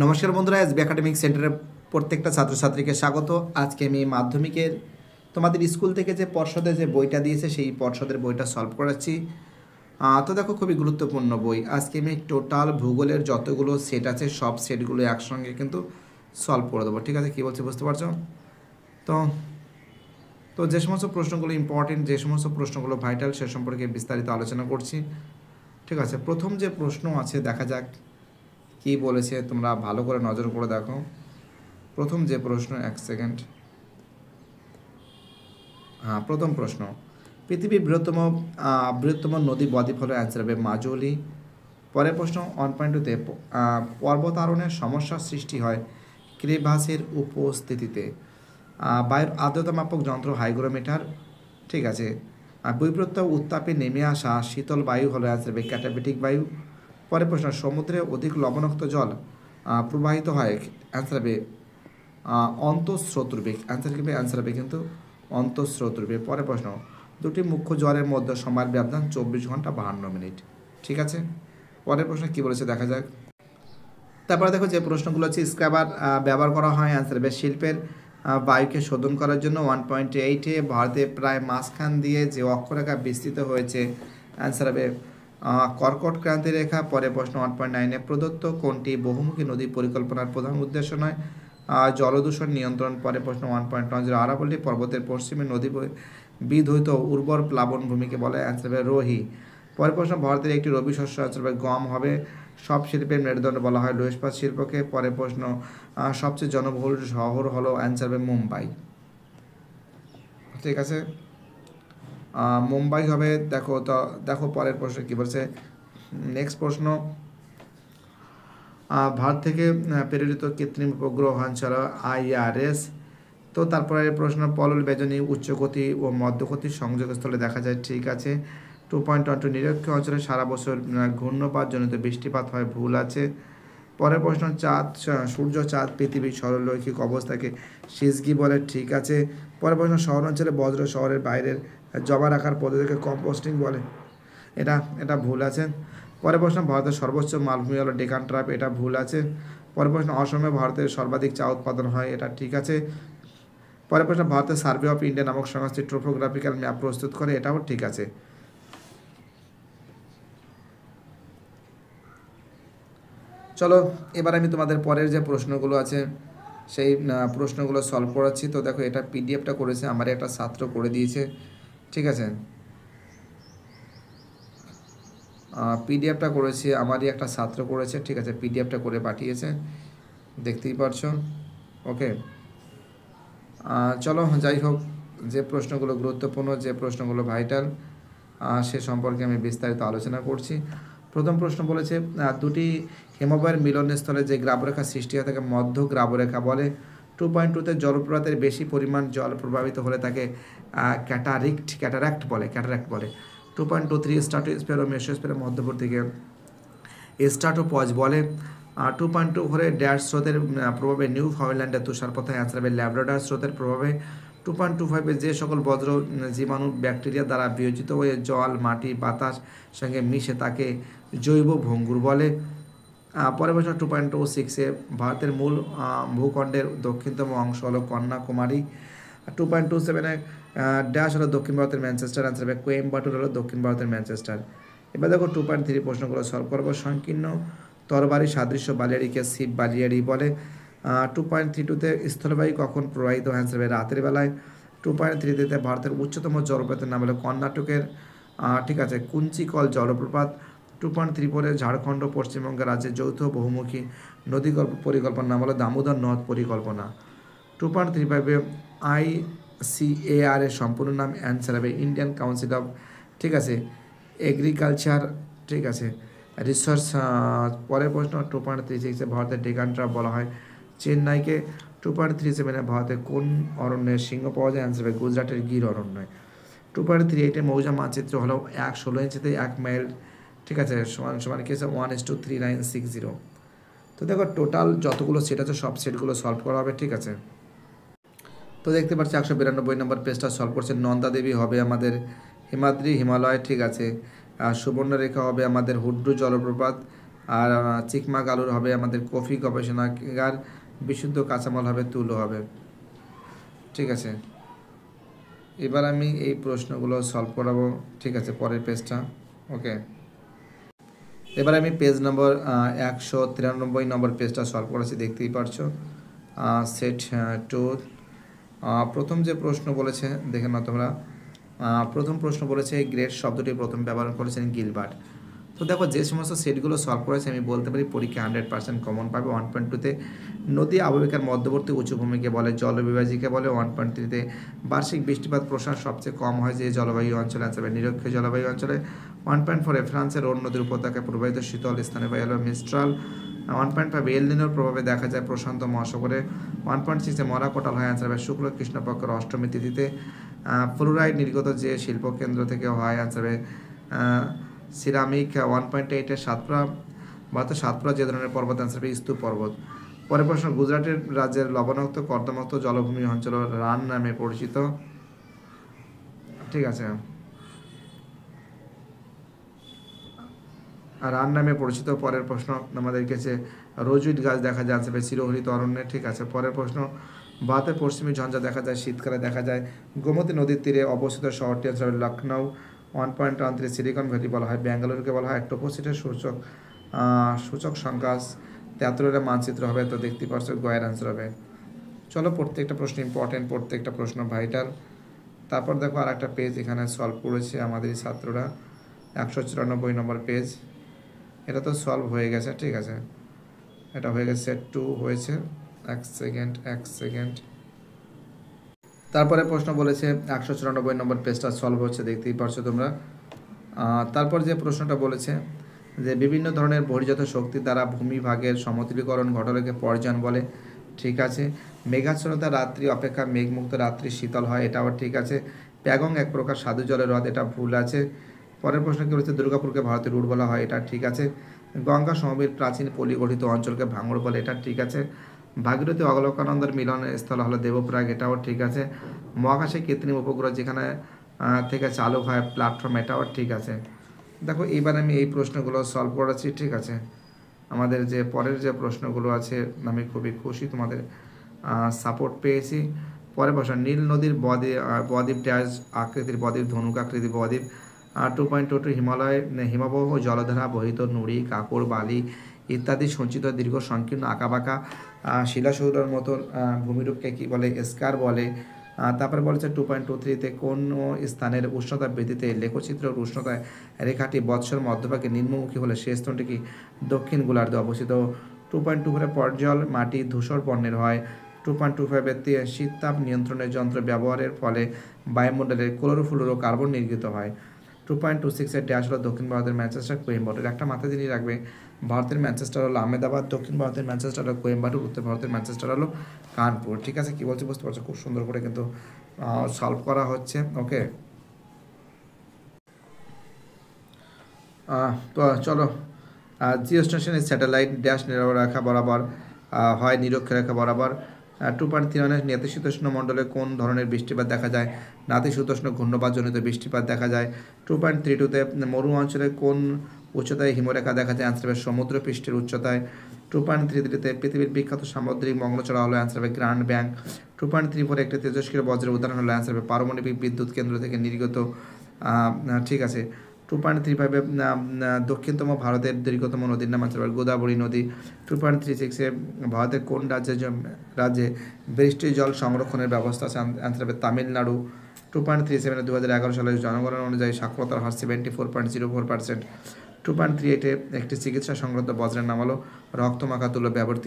নমস্কার বন্ধুরা, SB academic সেন্টারের প্রত্যেকটা ছাত্রছাত্রীকে স্বাগত। আজকে আমি মাধ্যমিকের তোমাদের স্কুল থেকে যে পর্ষদে যে বইটা দিয়েছে সেই পর্ষদের বইটা সলভ করাচ্ছি। তো দেখো, খুবই গুরুত্বপূর্ণ বই। আজকে আমি টোটাল ভূগোলের যতগুলো সেট আছে সব সেটগুলো একসঙ্গে কিন্তু সলভ করে দেবো। ঠিক আছে, কী বলছি বুঝতে পারছো? তো তো যে সমস্ত প্রশ্নগুলো ইম্পর্টেন্ট, যে সমস্ত প্রশ্নগুলো ভাইটাল, সে সম্পর্কে বিস্তারিত আলোচনা করছি। ঠিক আছে, প্রথম যে প্রশ্ন আছে দেখা যাক কী বলেছে, তোমরা ভালো করে নজর করে দেখো। প্রথম যে প্রশ্ন, এক সেকেন্ড। হ্যাঁ, প্রথম প্রশ্ন, পৃথিবীর বৃহত্তম নদী বদ্বীপ হলো অ্যান্সার হবে মাজুলি। পরের প্রশ্ন 1.2-তে পর্বতারোহণের সমস্যার সৃষ্টি হয় ক্রেভাসের উপস্থিতিতে। বায়ুর আর্দ্রতা মাপক যন্ত্র হাইগ্রোমিটার। ঠিক আছে, বৈপরীত্য উত্তাপে নেমে আসা শীতল বায়ু হলো অ্যান্সার হবে ক্যাটাবেটিক বায়ু। পরের প্রশ্ন, সমুদ্রে অধিক লবণাক্ত জল প্রবাহিত হয়, অ্যান্সার হবে অন্তঃস্রোতরূপে। অ্যান্সার হবে কিন্তু অন্তঃস্রোতরূপে। পরের প্রশ্ন, দুটি মুখ্য জ্বরের মধ্যে সময়ের ব্যবধান 24 ঘন্টা 52 মিনিট। ঠিক আছে, পরের প্রশ্ন কী বলেছে দেখা যাক। তারপরে দেখো যে প্রশ্নগুলো আছে, স্ক্রাবার ব্যবহার করা হয়, অ্যান্সার হবে শিল্পের বায়ুকে শোধন করার জন্য। 1.8-এ ভারতে প্রায় মাঝখান দিয়ে যে অক্ষরেখা বিস্তৃত হয়েছে, অ্যান্সার হবে কর্কট ক্রান্তি রেখা। পরে প্রশ্ন 1.9-এ প্রদত্ত কোনটি বহুমুখী নদী পরিকল্পনার প্রধান উদ্দেশ্য নয়, জলদূষণ নিয়ন্ত্রণ। পরে প্রশ্ন 1.10, আরাবল্লী পর্বতের পশ্চিমে নদী বিধৌত উর্বর প্লাবন ভূমিকে বলে, অ্যান্সার হবে রোহি। পরের প্রশ্ন, ভারতের একটি রবি শস্য, অ্যান্সার হবে গম হবে। সব শিল্পের মেরুদণ্ড বলা হয় লোহ ইস্পাত শিল্পকে। পরের প্রশ্ন, সবচেয়ে জনবহুল শহর হলো, অ্যান্সার হবে মুম্বাই। ঠিক আছে, মুম্বাই হবে। দেখো পরের প্রশ্ন কী বলছে। নেক্সট প্রশ্ন, ভারত থেকে প্রেরিত কৃত্রিম উপগ্রহ অঞ্চল IRS। তো তারপরে প্রশ্ন, পলল বেজনী উচ্চগতি ও মধ্যগতির সংযোগস্থলে দেখা যায়। ঠিক আছে। 2.12, নিরক্ষীয় অঞ্চলে সারা বছর ঘূর্ণপাতজনিত বৃষ্টিপাত হয়, ভুল আছে। পরের প্রশ্ন, সূর্য চাঁদ পৃথিবীর সরলরৈখিক অবস্থাকে সিজগি বলে। ঠিক আছে। পরের প্রশ্ন, শহর অঞ্চলে বজ্র শহরের বাইরের জমা রাখার পদ্ধতিকে কম্পোস্টিং বলে। এটা ভুল আছে। পরের প্রশ্ন, ভারতের সর্বোচ্চ মালভূমি হলো ডেকান ট্রাপ। এটা ভুল আছে। পরের প্রশ্ন, অসমে ভারতের সর্বাধিক চা উৎপাদন হয়। এটা ঠিক আছে। পরের প্রশ্ন, ভারতের সার্ভে অফ ইন্ডিয়া নামক সংস্থা ট্রোপোগ্রাফিক্যাল ম্যাপ প্রস্তুত করে। এটাও ঠিক আছে। চলো এবার আমি তোমাদের পরের যে প্রশ্নগুলো আছে সেই প্রশ্নগুলো সলভ করাচ্ছি। তো দেখো, এটা পিডিএফটা করেছে আমার একটা ছাত্র করে দিয়েছে। ঠিক আছে, পিডিএফটা করেছে আমারই একটা ছাত্র করেছে। ঠিক আছে, পিডিএফটা করে পাঠিয়েছে, দেখতেই পারছো। ওকে, চলো যাই হোক, যে প্রশ্নগুলো গুরুত্বপূর্ণ, যে প্রশ্নগুলো ভাইটাল, সে সম্পর্কে আমি বিস্তারিত আলোচনা করছি। প্রথম প্রশ্ন বলেছে, দুটি হিমবাহের মিলনস্থলে যে গ্রাবরেখা সৃষ্টি হয় তাকে মধ্য গ্রাবরেখা বলে। 2.2-তে জলপ্রপাতের বেশি পরিমাণ জল প্রভাবিত হলে তাকে ক্যাটারাক্ট বলে। 2.23, স্ট্রাটোস্ফিয়ার ও মেসোস্ফিয়ারের মধ্যবর্তীকে স্ট্রাটোপজ বলে। 2.2 হলে ড্যাশ স্রোতের প্রভাবে নিউ ফাউন্ডল্যান্ডের তুষারপাত হয়, অ্যান্সার হবে ল্যাব্রাডর স্রোতের প্রভাবে। 2.25-এ যে সকল বজ্র জীবাণু ব্যাকটেরিয়া দ্বারা বিয়োজিত হয়ে জল, মাটি, বাতাস সঙ্গে মিশে তাকে জৈব ভঙ্গুর বলে। পরের প্রশ্ন 2.26-এ ভারতের মূল ভূখণ্ডের দক্ষিণতম অংশ হলো কন্যাকুমারী। 2.27-এ ড্যাশ হলো দক্ষিণ ভারতের ম্যানচেস্টার, অ্যান্সার হবে কোয়েম্বাটুর হলো দক্ষিণ ভারতের ম্যানচেস্টার। এবার দেখো 2.3 প্রশ্নগুলো সলভ করবো। সংকীর্ণ তরবারি সাদৃশ্য বালিয়াড়িকে শিব বালিয়াড়ি বলে। 2.32-তে স্থলবায়ু কখন প্রবাহিত, অ্যান্সার হবে রাতের বেলায়। 2.33-তে ভারতের উচ্চতম জলপ্রপাতের নাম হলো কর্ণাটকের ঠিক আছে কুঞ্চিকল জলপ্রপাত। 2.34-এ ঝাড়খণ্ড পশ্চিমবঙ্গ রাজ্যের যৌথ বহুমুখী নদী পরিকল্পনার নাম হলো দামোদর নদ পরিকল্পনা। 2.35-এ ICAR এর সম্পূর্ণ নাম, অ্যান্সার হবে ইন্ডিয়ান কাউন্সিল অফ ঠিক আছে এগ্রিকালচার। ঠিক আছে, রিসার্চ। পরের প্রশ্ন 2.36-এ ভারতের ডেকান ট্রাপ বলা হয় চেন্নাইকে। 2.37-এ ভারতের কোন অরণ্যের সিংহ পাওয়া যায়, অ্যান্সার হবে গুজরাটের গির অরণ্যে। 2.38-এ মৌজা মানচিত্র হলো 16 ইঞ্চিতে 1 মাইল। ঠিক আছে, সমান কি আছে 1:3960। তো দেখো টোটাল যতগুলো সেট আছে সব সেটগুলো সলভ করা হবে। ঠিক আছে, তো দেখতে পাচ্ছি 192 নম্বর পেজটা সলভ করছে। নন্দা দেবী হবে আমাদের হিমাদ্রি হিমালয়। ঠিক আছে, সুবর্ণরেখা হবে আমাদের হুড্রু জলপ্রপাত। আর চিকমাগালুর হবে আমাদের কফি গবেষণাগার, বিশুদ্ধ কাঁচামাল হবে তুলো হবে। ঠিক আছে, এবার আমি এই প্রশ্নগুলো সলভ করাবো। ঠিক আছে, পরের পেজটা। ওকে, এবার আমি পেজ নম্বর 193 নম্বর পেজটা সলভ করেছি, দেখতেই পারছো। সেট 2 প্রথম যে প্রশ্ন বলেছে দেখে নাও তোমরা। প্রথম প্রশ্ন বলেছে গ্রেট শব্দটি প্রথম ব্যবহার করেছেন গিলবার্ট। তো দেখো যে সমস্ত সেটগুলো সলভ করেছে আমি বলতে পারি পরীক্ষা 100% কমন পাবে। 1.2তে নদী আবহবিকার মধ্যবর্তী উঁচুভূমিকে বলে জলবিভাজিকে বলে। 1.3তে বার্ষিক বৃষ্টিপাত প্রসার সবচেয়ে কম হয় যে জলবায়ু অঞ্চলে আছে, নিরক্ষীয় জলবায়ু অঞ্চলে। 1.4এ ফ্রান্সের রোন নদীর উপত্যকায় প্রবাহিত শীতল স্থানে বায়ু হলো মিস্ট্রাল। 1.5 এল নিনোর প্রভাবে দেখা যায় প্রশান্ত মহাসাগরে। 1.6এ মরা কোটাল হয় অ্যান্সার হবে শুক্ল কৃষ্ণপক্ষের অষ্টমী তিথিতে। ফ্লোরাইড নির্গত যে শিল্পকেন্দ্র থেকে হয় অ্যান্সার হবে সিরামিক। 1.8-এ সাতপুরা যে ধরনের পর্বত অ্যান্সার হবে স্তূপ পর্বত। পরের প্রশ্ন গুজরাটের রাজ্যের লবণাক্ত কর্দমাক্ত জলভূমি অঞ্চল রান নামে পরিচিত। ঠিক আছে, রান নামে পরিচিত। পরের প্রশ্ন আমাদের কাছে রোজউড গাছ দেখা যায় অ্যান্সার হবে চিরহরিত অরণ্যে। ঠিক আছে, পরের প্রশ্ন ভারতের পশ্চিমী ঝঞ্ঝা দেখা যায় শীতকালে দেখা যায় গোমতী নদীর তীরে অবস্থিত শহরটি অ্যান্সার হবে লখনৌ। 1.13 সিলিকন ভ্যালি বলা হয় বেঙ্গালুরুকে বলা হয় টোপোসিটের সূচক সংখ্যা 73 মানচিত্র হবে। তো দেখতে পাচ্ছ গয়ের অ্যান্সার হবে। চলো প্রত্যেকটা প্রশ্ন ইম্পর্টেন্ট, প্রত্যেকটা প্রশ্ন ভাইটাল। তারপর দেখো আর একটা পেজ এখানে সলভ করেছে আমাদের ছাত্ররা, 194 নম্বর পেজ। এটা তো সলভ হয়ে গেছে। ঠিক আছে, এটা হয়ে গেছে, সেট 2 হয়েছে। এক সেকেন্ড। তারপরে প্রশ্ন বলেছে 194 নম্বর পেজটা সলভ হচ্ছে, দেখতেই পারছো তোমরা। তারপর যে প্রশ্নটা বলেছে যে বিভিন্ন ধরনের বহির্জাত শক্তি দ্বারা ভূমিভাগের সমতুলীকরণ ঘটনাকে পর্যায়ন বলে। ঠিক আছে, মেঘাচ্ছন্নতা রাত্রি অপেক্ষা মেঘমুক্ত রাত্রি শীতল হয়, এটাও ঠিক আছে। প্যাগং এক প্রকার স্বাদু জলের হ্রদ, এটা ভুল আছে। পরের প্রশ্ন কি বলেছে দুর্গাপুরকে ভারতের রুট বলা হয়, এটা ঠিক আছে। গঙ্গা সমভূমির প্রাচীন পলি গঠিত অঞ্চলকে ভাঙড় বলে, এটা ঠিক আছে। ভাগীরথী অবলোকনানন্দের মিলনের স্থল হলো দেবপ্রয়াগ, এটাও ঠিক আছে। মহাকাশে কৃত্রিম উপগ্রহ যেখানে থেকে চালু হয় প্ল্যাটফর্ম, এটাও ঠিক আছে। দেখো এইবার আমি এই প্রশ্নগুলো সলভ করেছি। ঠিক আছে, আমাদের যে পরের যে প্রশ্নগুলো আছে আমি খুবই খুশি, তোমাদের সাপোর্ট পেয়েছি। পরে বসা নীল নদীর বদ্বীপ ড্যাশ আকৃতির বদ্বীপ, ধনুক আকৃতির বদ্বীপ। 2.22 হিমালয় হিমবাহ জলধারা বহিত নুড়ি কাকড় বালি ইত্যাদি সঞ্চিত দীর্ঘ সংকীর্ণ আঁকাবাঁকা শিলাশৈলের মতন ভূমিরূপকে কী বলে, স্কার বলে। তারপরে বলেছে 2.23তে কোন স্থানের উষ্ণতা বৃদ্ধিতে লেখচিত্রের উষ্ণতায় রেখাটি বৎসর মধ্যভাগে নিম্নমুখী হলে সে স্থানটি কি দক্ষিণ গোলার্ধে অবস্থিত। 2.24 পর্জল মাটি ধূসর বর্ণের হয়। 2.25-এ শীততাপ নিয়ন্ত্রণের যন্ত্র ব্যবহারের ফলে বায়ুমণ্ডলে ক্লোরোফ্লোরো কার্বন নির্গত হয়। 2.26-এর ড্যাশ হলো দক্ষিণ ভারতের ম্যানচেস্টার কোয়েম্বাটুর। একটা মাথায় জিনিস রাখবে, ভারতের ম্যানচেস্টার হলো আহমেদাবাদ, দক্ষিণ ভারতের ম্যানচেস্টার হলো কোয়েম্বাটুর, উত্তর ভারতের ম্যানচেস্টার হলো কানপুর। ঠিক আছে, কী বলছি বুঝতে পারছো, খুব সুন্দর করে কিন্তু সলভ করা হচ্ছে। ওকে, তো চলো, জিও স্টেশনের স্যাটেলাইট ড্যাশ রেখা বরাবর হয় নিরক্ষরেখা বরাবর। 2.31 নাতিশীতোষ্ণ মণ্ডলে কোন ধরনের বৃষ্টিপাত দেখা যায়, নাতিশীতোষ্ণ ঘূর্ণবাতজনিত বৃষ্টিপাত দেখা যায়। 2.32-তে মরু অঞ্চলে কোন উচ্চতায় হিমরেখা দেখা যায়, অ্যান্সার হবে সমুদ্র পৃষ্ঠের উচ্চতায়। 2.33-তে পৃথিবীর বিখ্যাত সামুদ্রিক মগ্নচড়া হলো, অ্যান্সার হবে গ্র্যান্ড ব্যাংক। 2.34 একটি তেজস্ক্রিয় বজ্রের উদাহরণ হলো, অ্যান্সার হবে পারমাণবিক বিদ্যুৎ কেন্দ্র থেকে নির্গত। ঠিক আছে, 2.35-এ দক্ষিণতম ভারতের দীর্ঘতম নদীর নাম আছে গোদাবরী নদী। 2.36-এ ভারতের কোন রাজ্যে বৃষ্টির জল সংরক্ষণের ব্যবস্থা আছে, অ্যান্সার হবে তামিলনাড়ু। 2.37-এ 2011 সালের জনগণনা অনুযায়ী সাক্ষরতার হার 74.04%। 2.38-এ একটি চিকিৎসা সংক্রান্ত বজ্রের নাম হলো রক্তমাখা তুলো ব্যবহৃত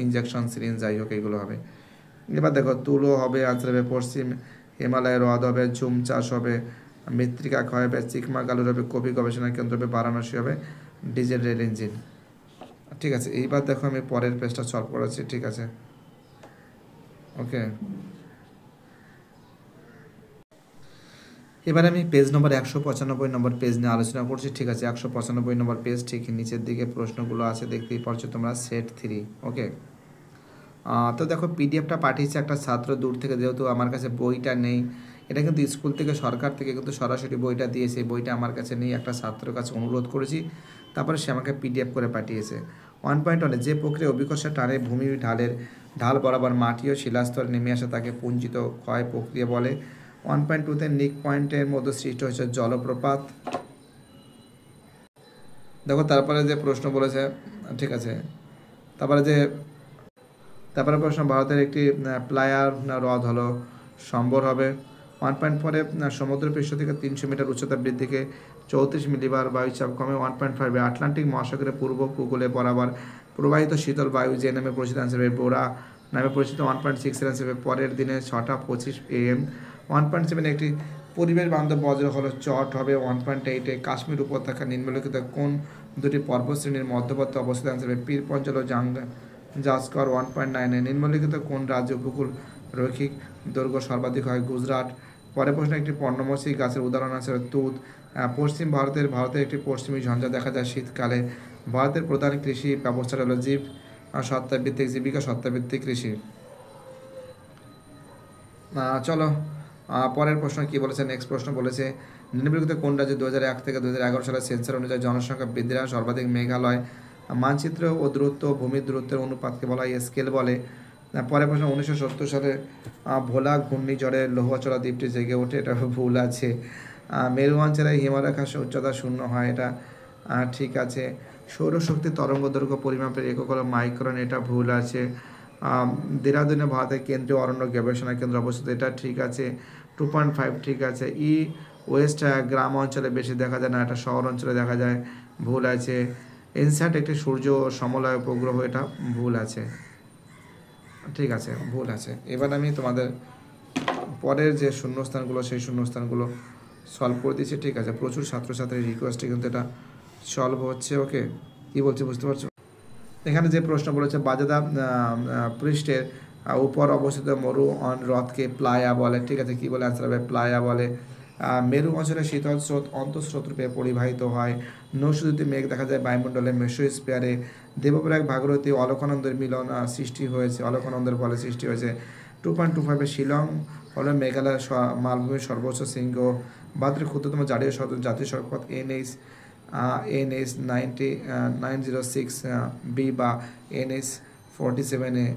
ইনজেকশন সিরিঞ্জ, যাই হোক এইগুলো হবে। এবার দেখো তুলো হবে, অ্যান্সার হবে পশ্চিম হিমালয়ের হ্রদ হবে, ঝুম চাষ হবে, মৃত্তিকা ক্ষয় হবে, চিকমাগালুর হবে, কফি গবেষণা কেন্দ্র হবে, বারাণসী হবে, ডিজেল রেল ইঞ্জিন। ঠিক আছে, এইবার দেখো আমি পরের পেজটা সলভ করেছি। ঠিক আছে, ওকে, এবার আমি পেজ নম্বর 195 নম্বর পেজ নিয়ে আলোচনা করছি। ঠিক আছে, 195 নম্বর পেজ ঠিক নিচের দিকে প্রশ্নগুলো আছে, দেখতেই পারছো তোমরা, সেট 3। ওকে, তো দেখো পিডিএফটা পাঠিয়েছে একটা ছাত্র দূর থেকে, যেহেতু আমার কাছে বইটা নেই এটা কিন্তু স্কুল থেকে সরকার থেকে কিন্তু সরাসরি বইটা দিয়েছে। বইটা আমার কাছে নেই, একটা ছাত্রের কাছে অনুরোধ করেছি, তারপরে সে আমাকে PDF করে পাঠিয়েছে। 1.1 যে প্রক্রিয়া অভিকর্ষের টানে ভূমি ঢাল বরাবর মাটি ও শিলাস্তর নেমে আসে তাকে পুঞ্জিত ক্ষয় প্রক্রিয়া বলে। 1.2 নিক পয়েন্টের মধ্যে সৃষ্টি হয়েছে জলপ্রপাত। দেখো তারপরে যে প্রশ্ন বলেছে, ঠিক আছে, তারপরে প্রশ্ন ভারতের একটি প্লায়ার হ্রদ হলো সম্বর হবে। 1.4 সমুদ্র পৃষ্ঠ থেকে 300 মিটার উচ্চতা বৃদ্ধিকে 34 মিলিবার বায়ুচাপ কমে। 1.5 আটলান্টিক মহাসাগরের পূর্ব উপকূলে বরাবর প্রবাহিত শীতল বায়ু যে নামে পরিচিত আনসার বোরা নামে পরিচিত। 1.6 আনসার পরের দিনে 6:25 AM। 1.7 একটি পরিবেশ বান্ধব বজ্র হলো চট হবে। 1.8 কাশ্মীর উপত্যকা নিম্নলিখিত কোন দুটি পর্বতশ্রেণীর মধ্যবর্তী অবস্থিত আনসার পীর পঞ্চল ও জাস্কর। 1.9 নিম্নলিখিত কোন রাজ্য উপকূল রৈখিক দৈর্ঘ্য সর্বাধিক হয়? গুজরাট। পরের প্রশ্ন একটি পর্ণমোচী গাছের উদাহরণ আছে তুঁত। পশ্চিম ভারতের একটি পশ্চিমী ঝঞ্ঝা দেখা যায় শীতকালে। ভারতের প্রধান কৃষি ব্যবস্থা হলো জীবিকা সত্তাভিত্তিক কৃষি। চলো পরের প্রশ্ন কি বলেছে, নেক্সট প্রশ্ন বলেছে নিম্নলিখিত কোন রাজ্যে 2001 থেকে 2011 সালের সেন্সার অনুযায়ী জনসংখ্যা বৃদ্ধির হার সর্বাধিক? মেঘালয়। মানচিত্র ও দূরত্ব ভূমির দূরত্বের অনুপাতকে বলা হয় স্কেল বলে। পরের প্রশ্ন 1970 সালে ভোলা ঘূর্ণিঝড়ে লোহাচড়া দ্বীপটি জেগে ওঠে, এটা ভুল আছে। মেরু অঞ্চলে হিমরেখা উচ্চতা 0 হয়, এটা ঠিক আছে। সৌরশক্তি তরঙ্গ দৈর্ঘ্য পরিমাপের একক হলো মাইক্রন, এটা ভুল আছে। দেরাদুনে ভারতের কেন্দ্রীয় অরণ্য গবেষণা কেন্দ্র অবস্থিত, এটা ঠিক আছে। 2.5 ঠিক আছে। ওয়েস্ট গ্রাম অঞ্চলে বেশি দেখা যায় না, এটা শহর অঞ্চলে দেখা যায়, ভুল আছে। ইনস্যাট একটি সূর্য সমলয় উপগ্রহ, এটা ভুল আছে, ঠিক আছে, ভুল আছে। এবার আমি তোমাদের পরের যে শূন্যস্থানগুলো সেই শূন্যস্থানগুলো সলভ করে দিচ্ছি, ঠিক আছে। প্রচুর ছাত্রছাত্রীর রিকোয়েস্টে কিন্তু এটা সলভ হচ্ছে। ওকে, কি বলছি বুঝতে পারছো? এখানে যে প্রশ্ন বলেছে বাজাদা পৃষ্ঠের উপর অবস্থিত মরু হ্রদকে প্লায়া বলে, ঠিক আছে, কি বলে? আনসার হবে প্লায়া বলে। মেরু অঞ্চলে শীতল স্রোত অন্তঃস্রোত রূপে পরিবাহিত হয়। নৌশুদ্ধি মেঘ দেখা যায় বায়ুমণ্ডলে মেসোস্ফিয়ারে। দেবপ্রয়াগ ভাগীরথী অলকানন্দের মিলন সৃষ্টি হয়েছে, অলকানন্দের ফলে সৃষ্টি হয়েছে। 2.25 শিলং হলো মেঘালয়ের মালভূমির সর্বোচ্চ শৃঙ্গ। ভারতের ক্ষুদ্রতম জাতীয় সড়কপথ NH 906 B বা NH 47A।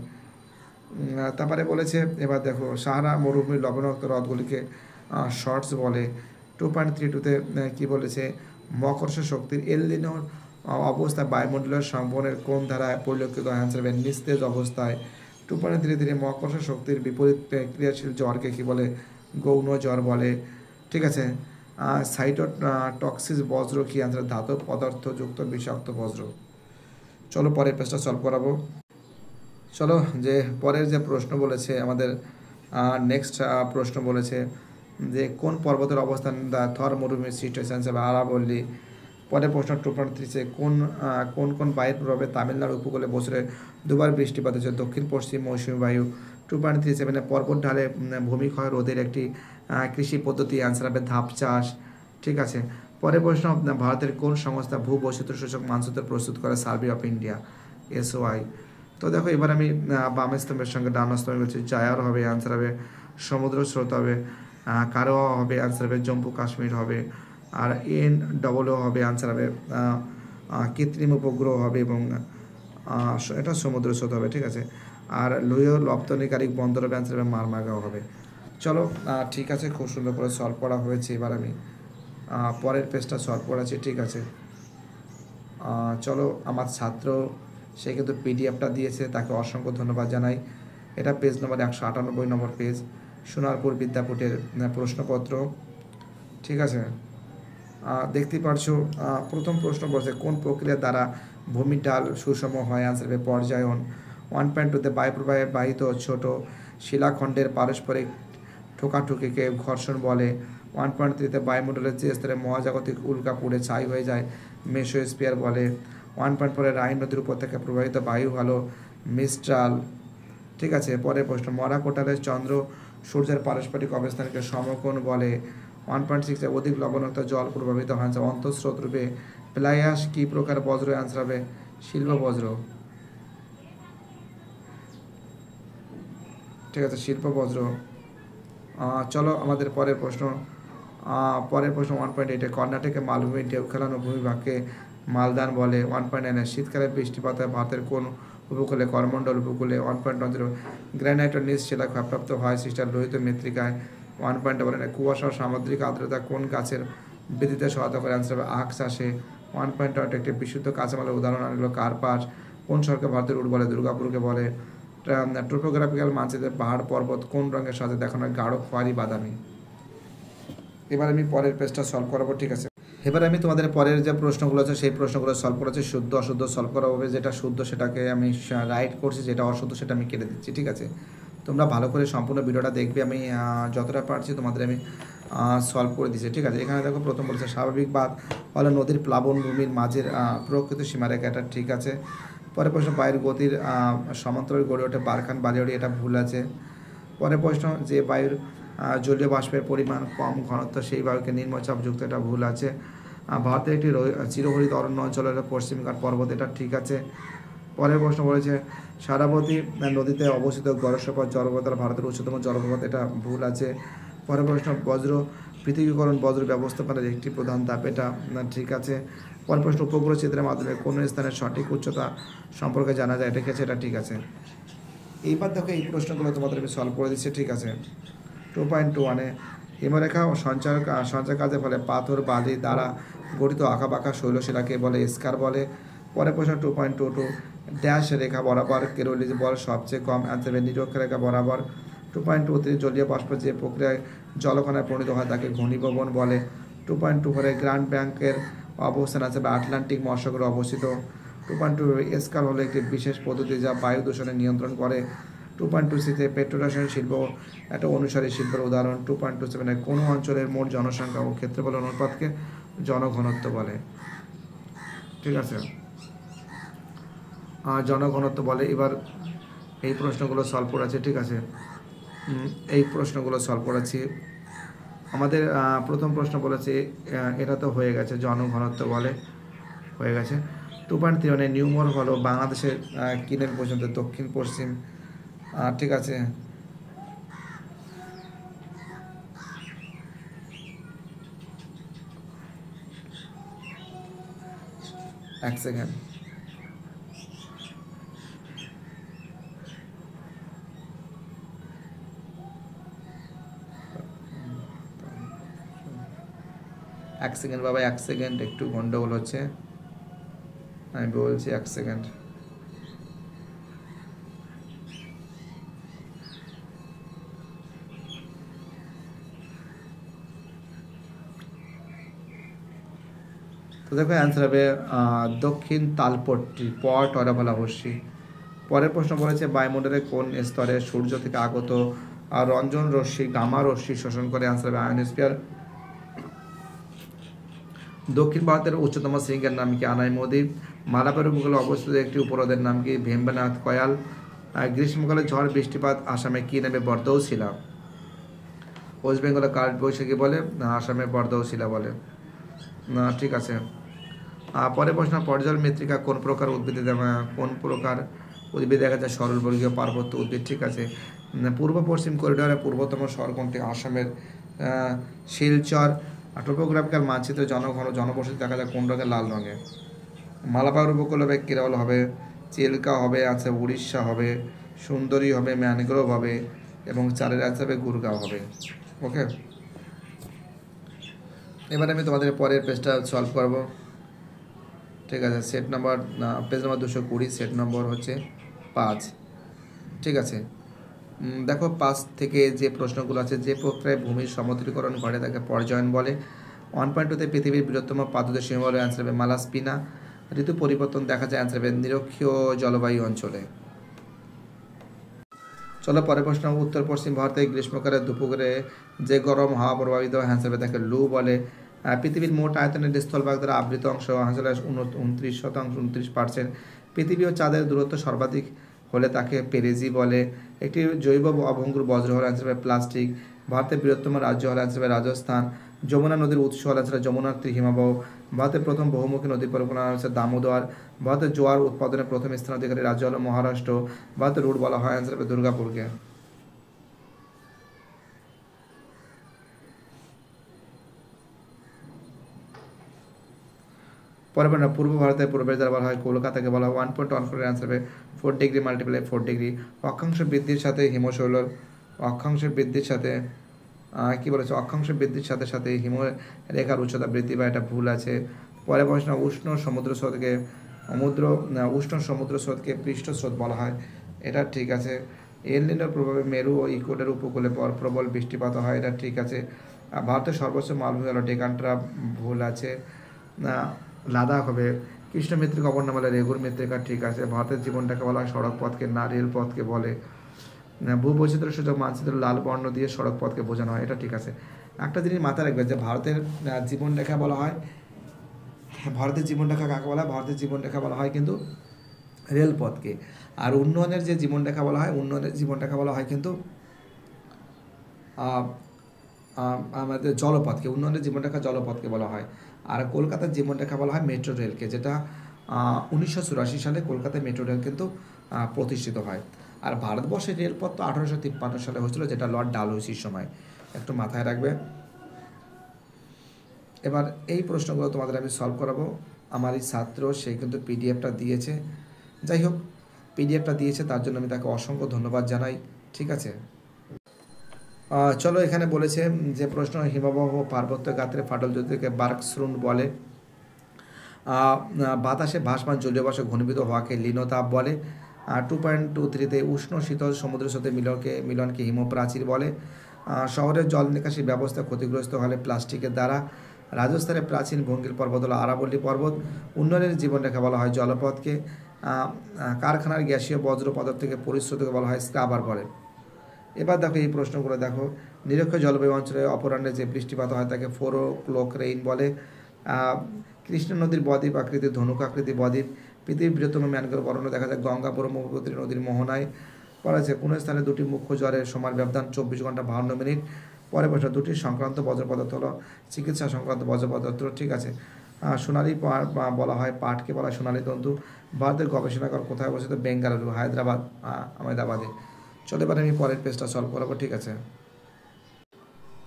তারপরে বলেছে, এবার দেখো সাহারা মরুভূমির লবণাক্ত হ্রদগুলিকে শর্টস বলে। 2.32-তে কি বলেছে? মকর্ষ শক্তির এলনিনোর অবস্থা বায়ুমণ্ডলের সম্পনের কোন ধারায় পরিলক্ষিত হয়? আনসার হবে নিস্তেজ অবস্থায়। 2.33 মকর্ষ শক্তির বিপরীত ক্রিয়াশীল জ্বরকে কি বলে? গৌণ জ্বর বলে, ঠিক আছে। সাইটোটক্সিস বজ্র কি? আনসার ধাতব পদার্থযুক্ত বিষাক্ত বজ্র। চলো পরের পেজটা সলভ করাবো। চলো যে পরের যে প্রশ্ন বলেছে আমাদের নেক্সট প্রশ্ন বলেছে যে কোন পর্বতের অবস্থান থর মরুভূমির সৃষ্টি হয়েছে? আনসার আরাবল্লী। পরের প্রশ্ন 2.3 কোন বায়ুর প্রভাবে তামিলনাড়ু উপকূলে বছরে 2বার বৃষ্টিপাত হচ্ছে? দক্ষিণ পশ্চিম মৌসুমী বায়ু। 2.37 পর্বত ঢালে ভূমিক্ষয় রোধের একটি কৃষি পদ্ধতি? আনসার হবে ধাপ চাষ, ঠিক আছে। পরের প্রশ্ন ভারতের কোন সংস্থা ভূবৈচিত্র্য সূচক মানচিত্র প্রস্তুত করে? Survey of India, SOI। তো দেখো এবার আমি বাম স্তম্ভের সঙ্গে ডান স্তম্ভে বলছি। জায়ার হবে, আনসার হবে সমুদ্র স্রোত হবে। কারোয়া হবে, আনসার হবে জম্মু কাশ্মীর হবে। আর NOO হবে, আনসার হবে কৃত্রিম উপগ্রহ হবে এবং এটা সমুদ্র স্রোত হবে, ঠিক আছে। আর লোহ রপ্তানিকারী বন্দর হবে, আনসার হবে মারমাগাঁও হবে। চলো ঠিক আছে, খুব সুন্দর করে সলভ করা হয়েছে। এবার আমি পরের পেজটা সলভ করাচ্ছি, ঠিক আছে। চলো আমার ছাত্র সে কিন্তু PDFটা দিয়েছে, তাকে অসংখ্য ধন্যবাদ জানাই। এটা পেজ নম্বর 198 নম্বর পেজ, সোনারপুর বিদ্যাপীঠের প্রশ্নপত্র, ঠিক আছে। দেখতে পারছো প্রথম প্রশ্ন বলছে কোন প্রক্রিয়া দ্বারা ভূমির ঢাল সুষম হয়? আনসার হবে পর্যায়ন। 1.2-তে বায়ুপ্রবাহে বাহিত ছোট শিলাখণ্ডের পারস্পরিক ঠোকাঠুকিকে ঘর্ষণ বলে। 1.3-তে বায়ুমণ্ডলের যে স্তরে মহাজাগতিক উল্কা পুড়ে ছাই হয়ে যায় মেসোস্ফিয়ার বলে। 1.4 রাইন নদীর উপর থেকে প্রবাহিত বায়ু হলো মিস্ট্রাল, ঠিক আছে। পরের প্রশ্ন মরাকোটালের চন্দ্র সূর্যের পারস্পরিক অবস্থানকে সমকোণ বলে। 1.6 অধিক লবণাক্ত জল প্রভাবিত হয় অন্তঃস্রোত রূপে। প্লায়াস কি প্রকার বজ্র? আনসার হবে শিল্প বজ্র, ঠিক আছে, শিল্প বজ্র। চলো আমাদের পরের প্রশ্ন। 1.8, কর্ণাটকে মালভূমি ঢেউ খেলানো ভূমিভাগকে মালদান বলে। 1.9, শীতকালে বৃষ্টিপাত হয় ভারতের কোন উপকূলে? করমণ্ডল উপকূলে। 1.10, গ্রানাইট ও নিচ শিলা ক্ষয়প্রাপ্ত হয় সৃষ্টি লোহিত মৃত্তিকায়। 1.11, কুয়াশা ও সামুদ্রিক আর্দ্রতা কোন গাছের বৃদ্ধিতে সহায়তা করে? অ্যান্সার হবে আখ চাষে। 1.8, একটি বিশুদ্ধ কাঁচামালের উদাহরণ আনলো কার্পাস। কোন শহরকে ভারতের রুট বলে? দুর্গাপুরকে বলে। টোপোগ্রাফিক্যাল মানচিত্রে পাহাড় পর্বত কোন রঙের সাথে দেখানো হয়? গাঢ় খয়েরি বাদামি। এবার আমি পরের পেজটা সলভ করাবো, ঠিক আছে। এবার আমি তোমাদের পরের যে প্রশ্নগুলো আছে সেই প্রশ্নগুলো সলভ করেছি, শুদ্ধ অশুদ্ধ সলভ করা হবে। যেটা শুদ্ধ সেটাকে আমি রাইট করছি, যেটা অশুদ্ধ সেটা আমি কেটে দিচ্ছি, ঠিক আছে। তোমরা ভালো করে সম্পূর্ণ ভিডিওটা দেখবে, আমি যতটা পারছি তোমাদের আমি সলভ করে দিচ্ছি, ঠিক আছে। এখানে দেখো প্রথম বলেছে স্বাভাবিক বাঁধ হলো নদীর প্লাবনভূমির মাঝের প্রকৃত সীমারেখা, এটা ঠিক আছে। পরের প্রশ্ন বায়ুর গতির সমান্তরাল গড়ে ওঠে বারখান বালিয়াড়ি, এটা ভুল আছে। পরের প্রশ্ন যে বায়ুর জলীয় বাষ্পের পরিমাণ কম ঘনত্ব সেই বায়ুকে নিম্নচাপযুক্ত, এটা ভুল আছে। ভারতের একটি চিরহরিত অরণ্য অঞ্চলের পশ্চিমঘাট পর্বত, এটা ঠিক আছে। পরের প্রশ্ন বলেছে সারাবতী নদীতে অবস্থিত গড়েশ্বর জলপ্রপাত ভারতের উচ্চতম জলপ্রপাত, এটা ভুল আছে। পরের প্রশ্ন বজ্র পৃথকীকরণ বজ্র ব্যবস্থাপনার একটি প্রধান ধাপ, এটা ঠিক আছে। পরের প্রশ্ন উপগ্রহ চিত্রের মাধ্যমে কোন স্থানের সঠিক উচ্চতা সম্পর্কে জানা যায়, এটা আছে, এটা ঠিক আছে। এইবার দেখো এই প্রশ্নগুলো তোমাদের আমি সলভ করে দিচ্ছি, ঠিক আছে। 2.21, হিমরেখা ও সঞ্চার কাজের ফলে পাথর বালি দ্বারা গঠিত আঁকাবাঁকা শৈলশিলাকে বলে স্কার বলে। পরের প্রশ্ন 2.22, ড্যাশ রেখা বরাবর কেরোলিজ বল সবচেয়ে কম? অ্যান্সার নিরক্ষরেখা বরাবর। 2.23, জলীয় বাষ্প যে প্রক্রিয়ায় জলকণায় পরিণত হয় তাকে ঘনীভবন বলে। 2.24, গ্র্যান্ড ব্যাংকের অবস্থান আছে বা আটলান্টিক মহাসাগরে অবস্থিত। 2.2, স্কার হলো একটি বিশেষ পদ্ধতি যা বায়ু দূষণে নিয়ন্ত্রণ করে। 2.26, পেট্রোরসায়ন শিল্প একটা অনুসারী শিল্পের উদাহরণ। 2.27, কোনো অঞ্চলের মোট জনসংখ্যা ও ক্ষেত্রফল অনুপাতকে জনঘনত্ব বলে, ঠিক আছে। জনঘনত্ব বলে। এবার এই প্রশ্নগুলো সলভ করেছে, ঠিক আছে। এই প্রশ্নগুলো সলভ করেছি। আমাদের প্রথম প্রশ্ন বলেছে এটা তো হয়ে গেছে, জনঘনত্ব বলে, হয়ে গেছে। 2.3, নিউমোর হলো বাংলাদেশের কিনের পর্যন্ত দক্ষিণ পশ্চিম, ঠিক আছে। এক সেকেন্ড। এক সেকেন্ড বাবা, এক সেকেন্ড, একটু গন্ডগোল হচ্ছে, আমি বলছি এক সেকেন্ড। তো দেখো অ্যান্সার হবে দক্ষিণ তালপট্টি, পট অরাবলাবস্যী। পরের প্রশ্ন বলেছে বায়ুমণ্ডলের কোন স্তরে সূর্য থেকে আগত রঞ্জন রশ্মি গামা রশ্মি শোষণ করে? অ্যান্সার হবে আয়নোস্ফিয়ার। দক্ষিণ ভারতের উচ্চতম শৃঙ্গের নাম কি? আনাইমুদি। মালাবার উপকূলে অবস্থিত একটি উপহ্রদের নাম কি? ভেম্বনাথ কয়াল। গ্রীষ্মকালে ঝড় বৃষ্টিপাত আসামে কি নামে? বরদৌশিলা। ওয়েস্ট বেঙ্গলে কালবৈশাখী বলে, আসামে বরদৌশিলা বলে, ঠিক আছে। পরের প্রশ্ন পর্যাল মৃত্তিকা কোন প্রকার উদ্ভিদে দেখা যায়? সরলবর্গীয় পার্বত্য উদ্ভিদ, ঠিক আছে। পূর্ব পশ্চিম করিডোরের পূর্বতম শহর কোনটি? আসামের শিলচর। টোপোগ্রাফিক্যাল মানচিত্রে জনবসতি দেখা যায় কোন রঙের? লাল রঙে। মালাবার উপকূল হবে কেরল হবে, চিল্কা হবে, আছে উড়িষ্যা হবে, সুন্দরী হবে, ম্যানগ্রোভ হবে এবং চারের আছে হবে গুরগাঁও হবে। ওকে, এবার আমি তোমাদের পরের পেজটা সলভ করব, ঠিক আছে। Set number page number 220, set number হচ্ছে 5, ঠিক আছে। দেখো 5 থেকে যে প্রশ্নগুলো আছে, যে প্রক্রিয়ায় ভূমির সমতলীকরণ ঘটে তাকে পর্যায়ন বলে। 1.2তে পৃথিবীর বৃহত্তম পাদদেশ হিমালয়, অ্যান্সার হবে মালাস্পিনা। ঋতু পরিবর্তন দেখা যায়, অ্যান্সার হবে নিরক্ষীয় জলবায়ু অঞ্চলে। চলো পরের প্রশ্ন, উত্তর পশ্চিম ভারতে গ্রীষ্মকালে দুপুরে যে গরম হাওয়া প্রভাবিত হয়, অ্যান্সার হবে তাকে লু বলে। পৃথিবীর মোট আয়তনের স্থলভাগ দ্বারা আবৃত অংশ অঞ্চলে 29%, 29%। পৃথিবী ও চাঁদের দূরত্ব সর্বাধিক হলে তাকে পেরেজি বলে। একটি জৈব অভঙ্গুর বজ্র হল, অ্যান্সার হবে প্লাস্টিক। ভারতের বৃহত্তম রাজ্য হল, অ্যান্সার হবে রাজস্থান। যমুনা নদীর উৎস হল, অ্যান্সার যমুনার ত্রিহিমাবহ। ভারতের প্রথম বহুমুখী নদী পরিকল্পনা হচ্ছে দামোদর। ভারতের জোয়ার উৎপাদনে প্রথম স্থান অধিকারী রাজ্য হল মহারাষ্ট্র। ভারতের রুট বলা হয়, অ্যান্সার হবে দুর্গাপুরকে। পরে পূর্ব ভারতের পূর্বের দ্বারা বলা হয় কলকাতাকে বলা হয় 1.1 করে অ্যান্সার হবে 4 ডিগ্রি মাল্টিপ্লাই 4 ডিগ্রি। অক্ষাংশ বৃদ্ধির সাথে হিমশৈলর অক্ষাংশের বৃদ্ধির সাথে কী বলেছে অক্ষাংশ বৃদ্ধির সাথে সাথে হিমরেখার উচ্চতা বৃদ্ধি পায়, এটা ভুল আছে। পরে প্রশ্ন উষ্ণ সমুদ্র স্রোতকে পৃষ্ঠস্রোত বলা হয়, এটা ঠিক আছে। এল নিনোর প্রভাবে মেরু ও ইকুয়েডর উপকূলে প্রবল বৃষ্টিপাত হয়, এটা ঠিক আছে। ভারতের সর্বোচ্চ মালভূমি হলো ডেকানট্রা, ভুল আছে। লাদাখ হবে। কৃষ্ণ মৃত্তিকা অপর নাম বলে রেগুর মৃত্তিকা, ঠিক আছে। ভারতের জীবনটাকে বলা হয় সড়ক পথকে, না রেলপথকে বলে। ভূবৈচিত্র্য সূচক মানচিত্র লাল বর্ণ দিয়ে সড়ক পথকে বোঝানো হয়, এটা ঠিক আছে। একটা জিনিস মাথায় রাখবে যে ভারতের জীবনরেখা বলা হয়, ভারতের জীবনরেখা কাকে বলা হয়, ভারতের জীবনরেখা বলা হয় কিন্তু রেলপথকে। আর উন্নয়নের যে জীবনরেখা বলা হয়, উন্নয়নের জীবনরেখা বলা হয় কিন্তু আমাদের জলপথকে, উন্নয়নের জীবনরেখা জলপথকে বলা হয়। আর কলকাতার জীবনরেখা বলা হয় মেট্রো রেলকে, যেটা 1984 সালে কলকাতায় মেট্রো রেল কিন্তু প্রতিষ্ঠিত হয়। আর ভারতবর্ষের রেলপথ তো 1853 সালে হয়েছিল, যেটা লর্ড ডালহৌসির সময়, একটু মাথায় রাখবে। এবার এই প্রশ্নগুলো তোমাদের আমি সলভ করাবো। আমার এই ছাত্র সে কিন্তু পিডিএফটা দিয়েছে, যাই হোক পিডিএফটা দিয়েছে, তার জন্য আমি তাকে অসংখ্য ধন্যবাদ জানাই, ঠিক আছে। চলো এখানে বলেছে যে প্রশ্ন, হিমবাহ পার্বত্য গাত্রে ফাটল জ্যোতিকে বার্কশ্রুন্ড বলে। বাতাসে ভাসমান জলীয় বাষ্প ঘনীভূত হওয়াকে লিনোতাপ বলে। 2.23-তে উষ্ণ শীতল সমুদ্রের সাথে মিলনকে হিমপ্রাচীর বলে। শহরের জল নিকাশি ব্যবস্থা ক্ষতিগ্রস্ত হলে প্লাস্টিকের দ্বারা। রাজস্থানের প্রাচীন ভঙ্গিল পর্বত হলো আরাবল্লী পর্বত। উন্নয়নের জীবনরেখা বলা হয় জলপথকে। কারখানার গ্যাসীয় বজ্র পদার্থকে পরিশ্রুতকে বলা হয় স্ক্রাবার বলে। এবার দেখো এই প্রশ্নগুলো দেখো, নিরক্ষীয় জলবায়ু অঞ্চলে অপরাহ্নে যে বৃষ্টিপাত হয় তাকে ফোরোক্লোক-রেইন বলে। কৃষ্ণ নদীর বদ্বীপ আকৃতির ধনুক আকৃতি বদ্বীপ। পৃথিবীর বৃহত্তম ম্যানগ্রোভ অরণ্য দেখা যায় গঙ্গা ব্রহ্মপুত্র নদীর মোহনায়। পরে আছে কোন স্থানে দুটি মুখ্য জ্বরের সময় ব্যবধান 24 ঘন্টা 52 মিনিট। পরে প্রশ্ন, দুটি সংক্রান্ত বজ্র পদার্থ হলো চিকিৎসা সংক্রান্ত বজ্র পদার্থ, ঠিক আছে। সোনালী বলা হয় পাটকে বলা হয় সোনালী তন্তু। ভারতের গবেষণাগার কোথায় অবস্থিত? বেঙ্গালুরু, হায়দ্রাবাদ, আহমেদাবাদে। চলো এবার আমি পরের পেজটা সলভ করাবো, ঠিক আছে।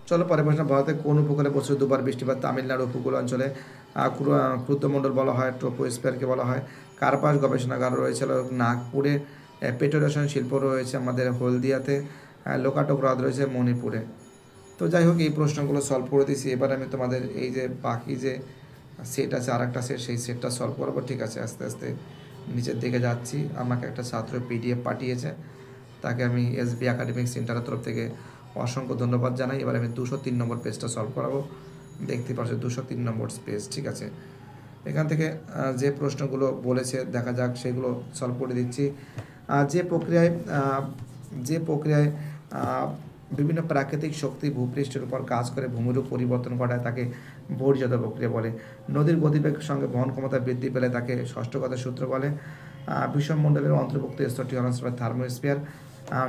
চলো পরের প্রশ্ন, ভারতের কোন উপকূলে বছর দুবার বৃষ্টিপাত? তামিলনাড়ু উপকূল অঞ্চলে। ক্ষুদ্রমণ্ডল বলা হয় ট্রোপোস্ফিয়ারকে বলা হয়। কার্পাস গবেষণাগার রয়েছে নাগপুরে। পেট্রোরেশন শিল্প রয়েছে আমাদের হলদিয়াতে। লোকাটক হ্রদ রয়েছে মণিপুরে। তো যাই হোক এই প্রশ্নগুলো সলভ করে দিয়েছি। এবার আমি তোমাদের এই যে বাকি যে সেট আছে আর একটা সেট, সেই সেটটা সলভ করবো, ঠিক আছে। আস্তে আস্তে নিচের দিকে যাচ্ছি। আমাকে একটা ছাত্র পিডিএফ পাঠিয়েছে, তাকে আমি এসবি একাডেমিক সেন্টারের তরফ থেকে অসংখ্য ধন্যবাদ জানাই। এবার আমি 203 নম্বর পেজটা সলভ করাবো, দেখতে পাচ্ছ 203 নম্বর পেজ, ঠিক আছে। এখান থেকে যে প্রশ্নগুলো বলেছে দেখা যাক, সেগুলো সলভ করে দিচ্ছি। যে প্রক্রিয়ায় বিভিন্ন প্রাকৃতিক শক্তি ভূপৃষ্ঠের উপর কাজ করে ভূমিরূপ পরিবর্তন ঘটায় তাকে বহির্জাত প্রক্রিয়া বলে। নদীর গতিবেগের সঙ্গে বহন ক্ষমতা বৃদ্ধি পেলে তাকে ষষ্ঠগতির সূত্র বলে। বিষমণ্ডলের অন্তর্ভুক্ত স্তরটি হল থার্মোস্ফিয়ার।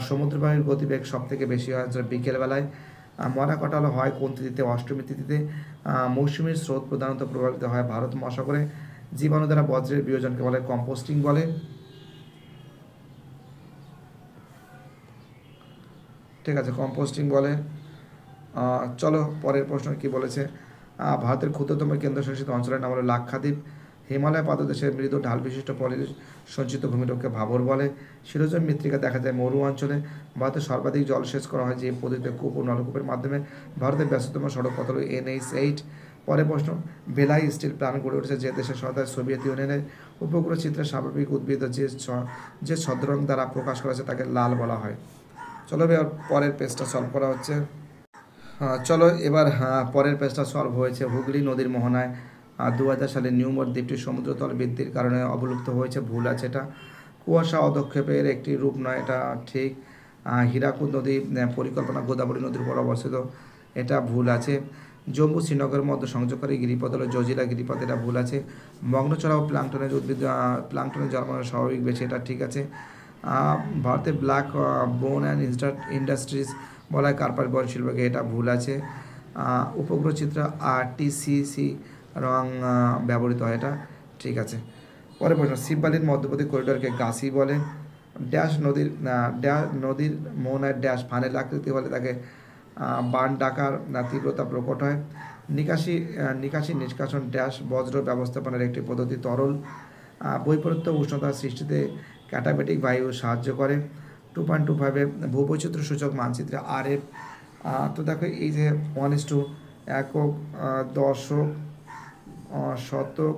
সমুদ্রবায়ুর গতিবেগ সব থেকে বেশি হয় বিকেলবেলায়। মরা কাটাল হয় কোন তিথিতে? অষ্টমী তিথিতে। মৌসুমীর স্রোত প্রধানত প্রভাবিত হয় ভারত মহাসাগরে। জীবাণু দ্বারা বজ্রের বিয়োজনকে বলে কম্পোস্টিং বলে, ঠিক আছে, কম্পোস্টিং বলে। চলো পরের প্রশ্ন কি বলেছে। ভারতের ক্ষুদ্রতম কেন্দ্রশাসিত অঞ্চলের নাম হলো লাক্ষাদ্বীপ। হিমালয় পাদদেশের মৃদু ঢাল বিশিষ্ট সঞ্চিত ভূমিরূপকে ভাবর বলে। শিরোজন মৃত্তিকা দেখা যায় মরু অঞ্চলে। ভারতে সর্বাধিক জলসেচ করা হয় যে পদ্ধতিতে কূপ ও নলকূপের মাধ্যমে। ভারতের ব্যস্ততম সড়ক পথ হলো NH8। পরের প্রশ্ন, বেলাই স্টিল প্ল্যান্ট গড়ে উঠেছে যে দেশের সহায়তায়? সোভিয়েত ইউনিয়নের। উপগ্রহ চিত্রে স্বাভাবিক উদ্ভিদ যে ছদ্ররং দ্বারা প্রকাশ করা হয়েছে তাকে লাল বলা হয়। চলো এবার পরের পেজটা সলভ করা হচ্ছে। চলো এবার পরের পেজটা সলভ হয়েছে। হুগলি নদীর মোহনায় 2000 সালে নিউমোর দ্বীপটি সমুদ্রতল বৃদ্ধির কারণে অবলুপ্ত হয়েছে, ভুল আছে এটা। কুয়াশা অদক্ষেপের একটি রূপ নয়, এটা ঠিক। হীরাকুদ নদী পরিকল্পনা গোদাবরী নদীর উপর অবস্থিত, এটা ভুল আছে। জম্মু শ্রীনগরের মধ্যে সংযোগকারী গিরিপথ হলো জজিলা গিরিপথ, এটা ভুল আছে। মগ্নচড়া ও প্লাঙ্কটনের উদ্ভিদ প্লাঙ্কটনের জন্মানো স্বাভাবিক বেশি, এটা ঠিক আছে। ভারতে ব্ল্যাক বোন অ্যান্ড ইন্ডাস্ট্রিজ বলা হয় কার্পাস বয়ন শিল্পকে, এটা ভুল আছে। উপগ্রহ চিত্র RTCC রং ব্যবহৃত হয়, এটা ঠিক আছে। পরের প্রশ্ন, শিববালির মধ্যবর্তী করিডোরকে গাছি বলে। নদীর মোহনায় ফানেল আকৃতি হলে তাকে বান ডাকার তীব্রতা প্রকট হয়। নিকাশি নিষ্কাশন ড্যাশ বজ্র ব্যবস্থাপনার একটি পদ্ধতি। তরল বৈপরীত্য উষ্ণতা সৃষ্টিতে ক্যাটাবেটিক বায়ু সাহায্য করে। 2.25 ভূবৈচিত্র্য সূচক মানচিত্রে RF। তো দেখো এই যে 1:1 একক, দশক, শতক,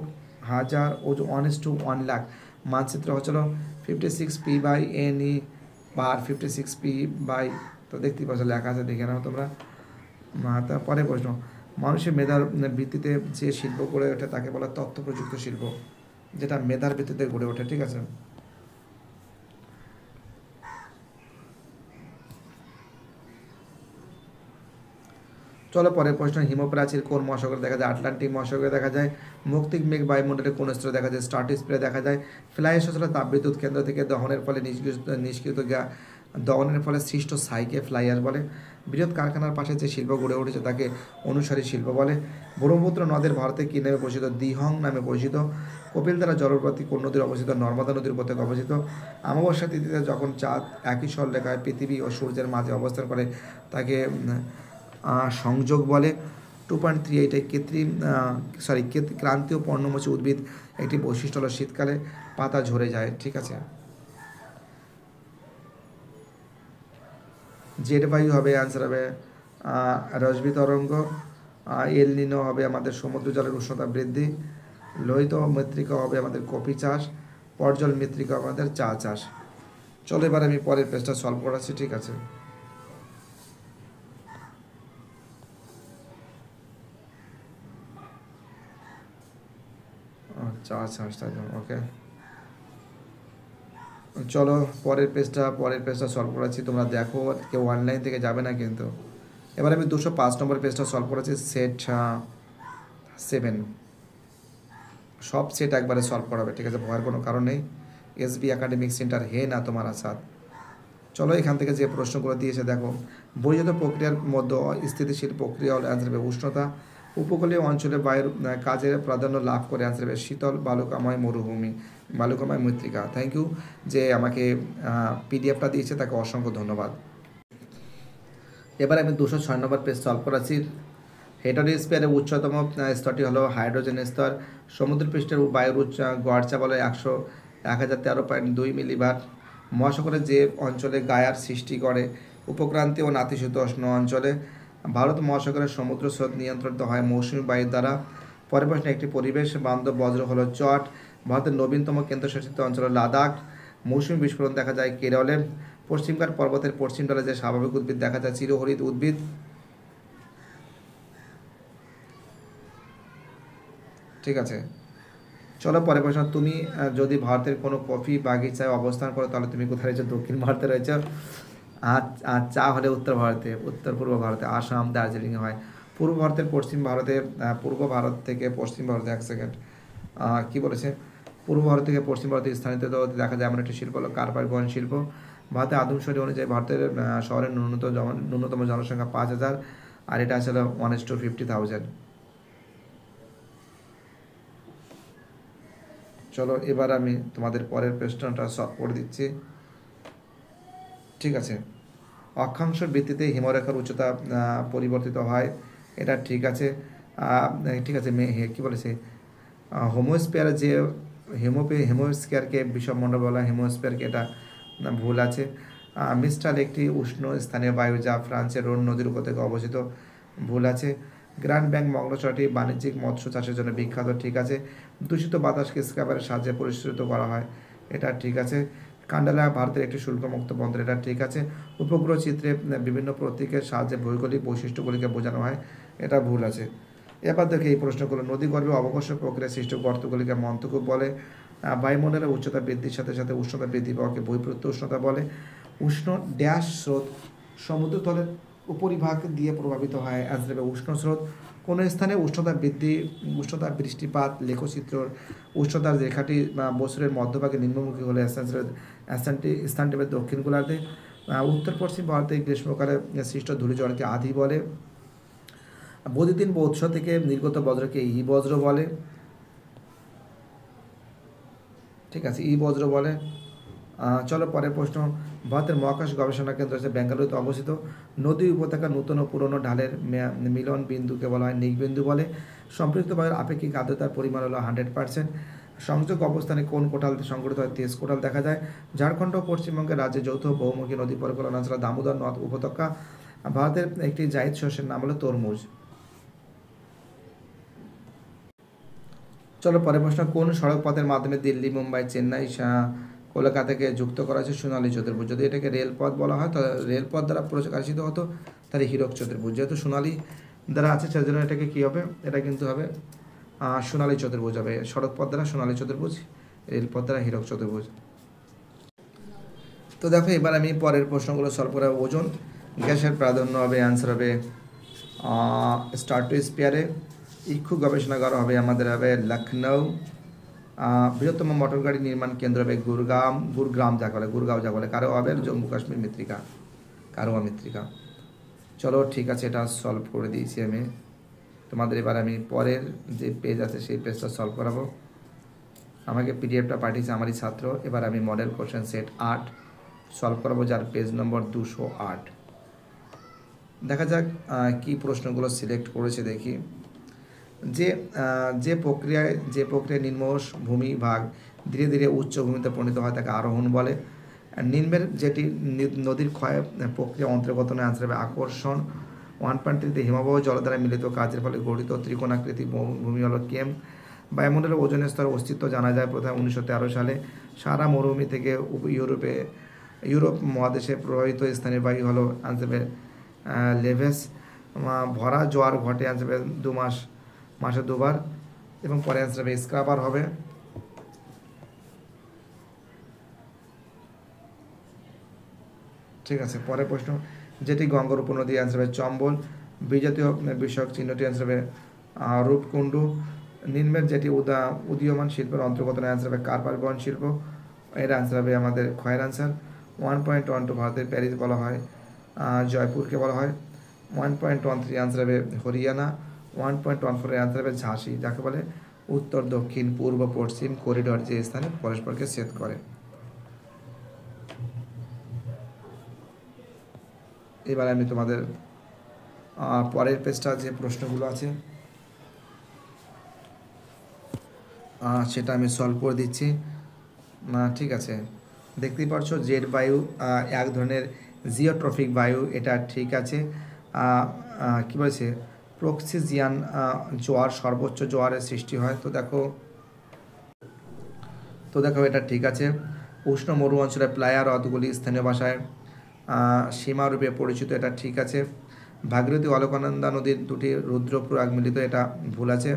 হাজার ও 1:1 লাখ মানচিত্র হচ্ছিল 56p/NE বার 56p/। তো দেখতেই পাচ্ছ লেখা আছে, দেখে নাও তোমরা। তারপরে প্রশ্ন, মানুষের মেধার ভিত্তিতে যে শিল্প গড়ে ওঠে তাকে বলা তথ্য প্রযুক্ত শিল্প, যেটা মেধার ভিত্তিতে গড়ে ওঠে। ঠিক আছে, চলো পরের প্রশ্ন, হিমপ্রাচীর কোন মহাসাগরে দেখা যায়? আটলান্টিক মহাসাগরে দেখা যায়। মুক্তিক মেঘ বায়ুমণ্ডলে কোন স্তরে দেখা যায়? স্ট্রাটোস্ফিয়ারে দেখা যায়। ফ্লাই অ্যাশ হলো তাপবিদ্যুৎ কেন্দ্র থেকে দহনের ফলে নিষ্কৃত দহনের ফলে সৃষ্ট ছাইকে ফ্লাই অ্যাশ বলে। বৃহৎ কারখানার পাশে যে শিল্প গড়ে উঠেছে তাকে অনুসারী শিল্প বলে। ব্রহ্মপুত্র নদের ভারতে কী নামে পরিচিত? দিহং নামে পরিচিত। কপিলধারা জলপ্রপাতটি কোন নদীর অবস্থিত? নর্মদা নদীর উপত্যকা অবস্থিত। অমাবস্যা তিথিতে যখন চাঁদ একই সরলরেখায় পৃথিবী ও সূর্যের মাঝে অবস্থান করে তাকে সংযোগ বলে। 2.38 কৃত্রিম ক্রান্তীয় পর্ণমোচী উদ্ভিদ একটি বৈশিষ্ট্য হলো শীতকালে পাতা ঝরে যায়। ঠিক আছে, জেট বায়ু হবে, অ্যান্সার হবে রশ্মি তরঙ্গ। এল নিনো হবে আমাদের সমুদ্র জলের উষ্ণতা বৃদ্ধি। লোহিত মৃত্তিকা হবে আমাদের কফি চাষ। পর্জল মৃত্তিকা আমাদের চা চাষ। চলো এবার আমি পরের পেজটা সলভ করাচ্ছি। ঠিক আছে, চা চাষ, ওকে। চলো পরের পেজটা সলভ করাচ্ছি, তোমরা দেখো, কেউ অনলাইন থেকে যাবে না কিন্তু। এবার আমি 205 নম্বর পেজটা সলভ করাচ্ছি। সেট 7 সব সেট একবারে সলভ করা হবে। ঠিক আছে, ভয়ের কোনো কারণ নেই। SB একাডেমিক সেন্টার হে না তোমার আসাদ। চলো এখান থেকে যে প্রশ্নগুলো দিয়েছে দেখো। বৈধ প্রক্রিয়ার মধ্যে স্থিতিশীল প্রক্রিয়া হল অ্যান্সার হবে উষ্ণতা। উপকূলীয় অঞ্চলে বায়ুর কাজের প্রাধান্য লাভ করে অ্যান্সার হবে শীতল বালুকাময় মরুভূমি, বালুকাময় মৃত্তিকা। থ্যাংক ইউ যে আমাকে পিডিএফটা দিয়েছে, তাকে অসংখ্য ধন্যবাদ। এবার আমি 206 নম্বর পেজ সলভ করাচ্ছি। হেটারোস্ফিয়ারের উচ্চতম স্তরটি হলো হাইড্রোজেন স্তর। সমুদ্রপৃষ্ঠের বায়ুর গড় চাপ হলো 1013.2 মিলিবার। মহাসাগরের যে অঞ্চলে গায়ার সৃষ্টি করে উপক্রান্তীয় ও নাতিশীতোষ্ণ অঞ্চলে। ভারত মহাসাগরের সমুদ্র স্রোত নিয়ন্ত্রিত হয় মৌসুমী বায়ুর দ্বারা। পরের প্রশ্নে, একটি পরিবেশ বান্ধব বজ্র হলো চট। ভারতের নবীনতম কেন্দ্রশাসিত অঞ্চল লাদাখ। মৌসুমী বিস্ফোরণ দেখা যায় কেরলে। পশ্চিমঘাট পর্বতের পশ্চিম ঢালে যে স্বাভাবিক উদ্ভিদ দেখা যায় চিরহরিৎ উদ্ভিদ। ঠিক আছে, চলো পরে প্রশ্ন, তুমি যদি ভারতের কোনো কফি বাগিচায় অবস্থান করো তাহলে তুমি কোথায় রয়েছো? দক্ষিণ ভারতে রয়েছো। আর চা হলে উত্তর ভারতে, উত্তর পূর্ব ভারতে, আসাম, দার্জিলিংয়ে হয়। পূর্ব ভারতের পশ্চিম ভারতে, পূর্ব ভারত থেকে পশ্চিম ভারতে, এক সেকেন্ড কী বলেছে, পূর্ব ভারত থেকে পশ্চিম ভারতে স্থানিত দেখা যায় এমন একটি শিল্প হলো কার্পাস বহন শিল্প। ভারতের আদমশুমারি অনুযায়ী ভারতের শহরের ন্যূনতম জনসংখ্যা 5,000, আর এটা আসলে 1:50,000। চলো এবার আমি তোমাদের পরের প্রশ্নটা সলভ করে দিচ্ছি। ঠিক আছে, অক্ষাংশের ভিত্তিতে হিমরেখার উচ্চতা পরিবর্তিত হয়, এটা ঠিক আছে। ঠিক আছে, কী বলেছে, হোমোস্ফিয়ার যে হেমোস্ফিয়ারকে বিষমণ্ডল বলা হয়, হেমোস্ফিয়ারকে, এটা ভুল আছে। মিস্টাল একটি উষ্ণ স্থানীয় বায়ু যা ফ্রান্সের রোন নদীর উপত্যকা অবস্থিত, ভুল আছে। গ্র্যান্ড ব্যাংক মগ্নচরটি বাণিজ্যিক মৎস্য চাষের জন্য বিখ্যাত, ঠিক আছে। দূষিত বাতাসকে স্ক্রাবারের সাহায্যে পরিশোধিত করা হয়, এটা ঠিক আছে। কান্ডালা ভারতের একটি শুল্কমুক্ত বন্দর, এটা ঠিক আছে। উপগ্রহ চিত্রে বিভিন্ন প্রতীকের সাহায্যে ভৌগোলিক বৈশিষ্ট্যগুলিকে বোঝানো হয়, এটা ভুল আছে। এবার দেখে এই প্রশ্নগুলো, নদীগর্ভে অবকাশ প্রক্রিয়া সৃষ্ট গর্তগুলিকে মন্থকূপ বলে। বায়ুমণ্ডলের উচ্চতা বৃদ্ধির সাথে সাথে উষ্ণতা বৃদ্ধি পাওয়াকে বহিঃপ্রত্য উষ্ণতা বলে। উষ্ণ ড্যাশ স্রোত সমুদ্রতলের উপরিভাগ দিয়ে প্রভাবিত হয়, অ্যান্সার হবে উষ্ণ স্রোত। কোনো স্থানে উষ্ণতা বৃদ্ধি, উষ্ণতা বৃষ্টিপাত, লেখচিত্রর উষ্ণতার রেখাটি বছরের মধ্যভাগে নিম্নমুখী হলে স্থানটি হবে দক্ষিণ গোলার্ধে। উত্তর পশ্চিম ভারতে গ্রীষ্মকালে সৃষ্ট ধূলিঝড়কে আধি বলে। বৈদ্যুতিন বা উৎস থেকে নির্গত বজ্রকে ই বজ্র বলে। ঠিক আছে, ই বজ্র বলে। চলো পরের প্রশ্ন। ভারতের মহাকাশ গবেষণা কেন্দ্র হচ্ছে বেঙ্গালুরুতে অবস্থিত। নদী উপত্যকা নূতন ও পুরনো ঢালের মিলন বিন্দুকে বলা হয় নিকবিন্দু বলে। সম্পৃক্ত বায়ুর আপেক্ষিক আর্দ্রতার পরিমাণ হলো 100%। সংযোগ অবস্থানে কোন কোটাল সংগঠিত হয়? তেজ কোটাল দেখা যায়। ঝাড়খণ্ড ও পশ্চিমবঙ্গের রাজ্যে যৌথ বহুমুখী নদী পরিকল্পনা ছাড়া দামোদর নদ উপত্যকা। ভারতের একটি জায়িদ শস্যের নাম হলো তরমুজ। চলো পরের প্রশ্ন। কোন সড়ক পথের মাধ্যমে দিল্লি, মুম্বাই, চেন্নাই, কলকাতাকে যুক্ত করা হয়েছে? সোনালী চতুর্ভুজ। যদি এটাকে রেলপথ বলা হয় তাহলে রেলপথ দ্বারা প্রকাশিত হতো, তাহলে হীরক চতুর্ভুজ। যেহেতু সোনালী দ্বারা আছে সেজন্য এটাকে কী হবে? এটা কিন্তু হবে সোনালী চতুর্ভুজ হবে। সড়ক পথ দ্বারা সোনালী চতুর্ভুজ, রেলপথ দ্বারা হীরক চতুর্ভুজ। তো দেখো এবার আমি পরের প্রশ্নগুলো সলভ করা। ওজন গ্যাসের প্রাধান্য হবে, অ্যান্সার হবে স্ট্রাটোস্ফিয়ারে। ইক্ষু গবেষণাগার হবে আমাদের হবে লখনৌ। বৃহত্তম মোটর গাড়ি নির্মাণ কেন্দ্র হবে গুরগ্রাম যাকে বলে, গুরগাঁও যাকে বলে। কারো হবে জম্মু কাশ্মীর মৃত্তিকা, কারোয়া মৃত্তিকা। চলো ঠিক আছে, এটা সলভ করে দিয়েছি আমি তোমাদের। এবার আমি পরের যে পেজ আছে সেই পেজটা সলভ করাবো। আমাকে পিডিএফটা পাঠিয়েছে আমারই ছাত্র। এবার আমি মডেল কোশ্চেন সেট 8 সলভ করাবো, যার পেজ নম্বর 208। দেখা যাক কি প্রশ্নগুলো সিলেক্ট করেছে দেখি। যে প্রক্রিয়ায় নিম্নশ ভূমি ভাগ ধীরে ধীরে উচ্চ ভূমিতে পরিণত হয় তাকে আরোহণ বলে। নিম্নের যেটি নদীর ক্ষয় প্রক্রিয়া অন্তর্গত নয়, আনসার হবে আকর্ষণ। 1.3 হিমবাহ জল দ্বারা মিলিত কাজের ফলে গঠিত ত্রিকোণাকৃতি ভূমি হলো কেম। বায়ুমণ্ডলের ওজোন স্তরের অস্তিত্ব জানা যায় প্রথমে 1913 সালে। সারা মরুভূমি থেকে ইউরোপ মহাদেশে প্রবাহিত স্থানীয় বায়ু হলো আনসার হবে লেভেস। ভরা জোয়ার ঘটে আনসার হবে মাসে দুবার। এবং পরে আনসার হবে স্ক্রাবার হবে। ঠিক আছে, পরের প্রশ্ন। যেটি গঙ্গার উপনদী, আনসার হবে চম্বল। বিজাতীয় বিষয়ক চিহ্নটি আনসার হবে রূপকুণ্ডু। নিম্নের যেটি উদীয়মান শিল্পের অন্তর্গত নয়, আনসার হবে কার্পাস বহন শিল্প। এর আনসার হবে আমাদের ক্ষয়ের আনসার। 1.12 ভারতের প্যারিস বলা হয়, জয়পুরকে বলা হয়। 1.13 আনসার হবে হরিয়ানা। 1.14 আনসার হবে ঝাঁসি, যাকে বলে উত্তর দক্ষিণ পূর্ব পশ্চিম করিডোর, যে স্থানে পরস্পরকে ছেদ করে। এবার আমি তোমাদের পরের পেজটা যে প্রশ্নগুলো আছে সেটা আমি সলভ করে দিচ্ছি। ঠিক আছে, দেখতেই পাচ্ছ জেট বায়ু এক ধরনের জিওট্রফিক বায়ু, এটা ঠিক আছে। কী বলেছে? প্রক্সিজিয়ান জোয়ার সর্বোচ্চ জোয়ারের সৃষ্টি হয়। তো দেখো এটা ঠিক আছে। উষ্ণ মরু অঞ্চলে প্লায়া হ্রদগুলি স্থানীয় ভাষায় সীমারূপে পরিচিত, এটা ঠিক আছে। ভাগীরথী অলকানন্দা নদীর দুটি রুদ্রপ্রয়াগ মিলিত, এটা ভুল আছে।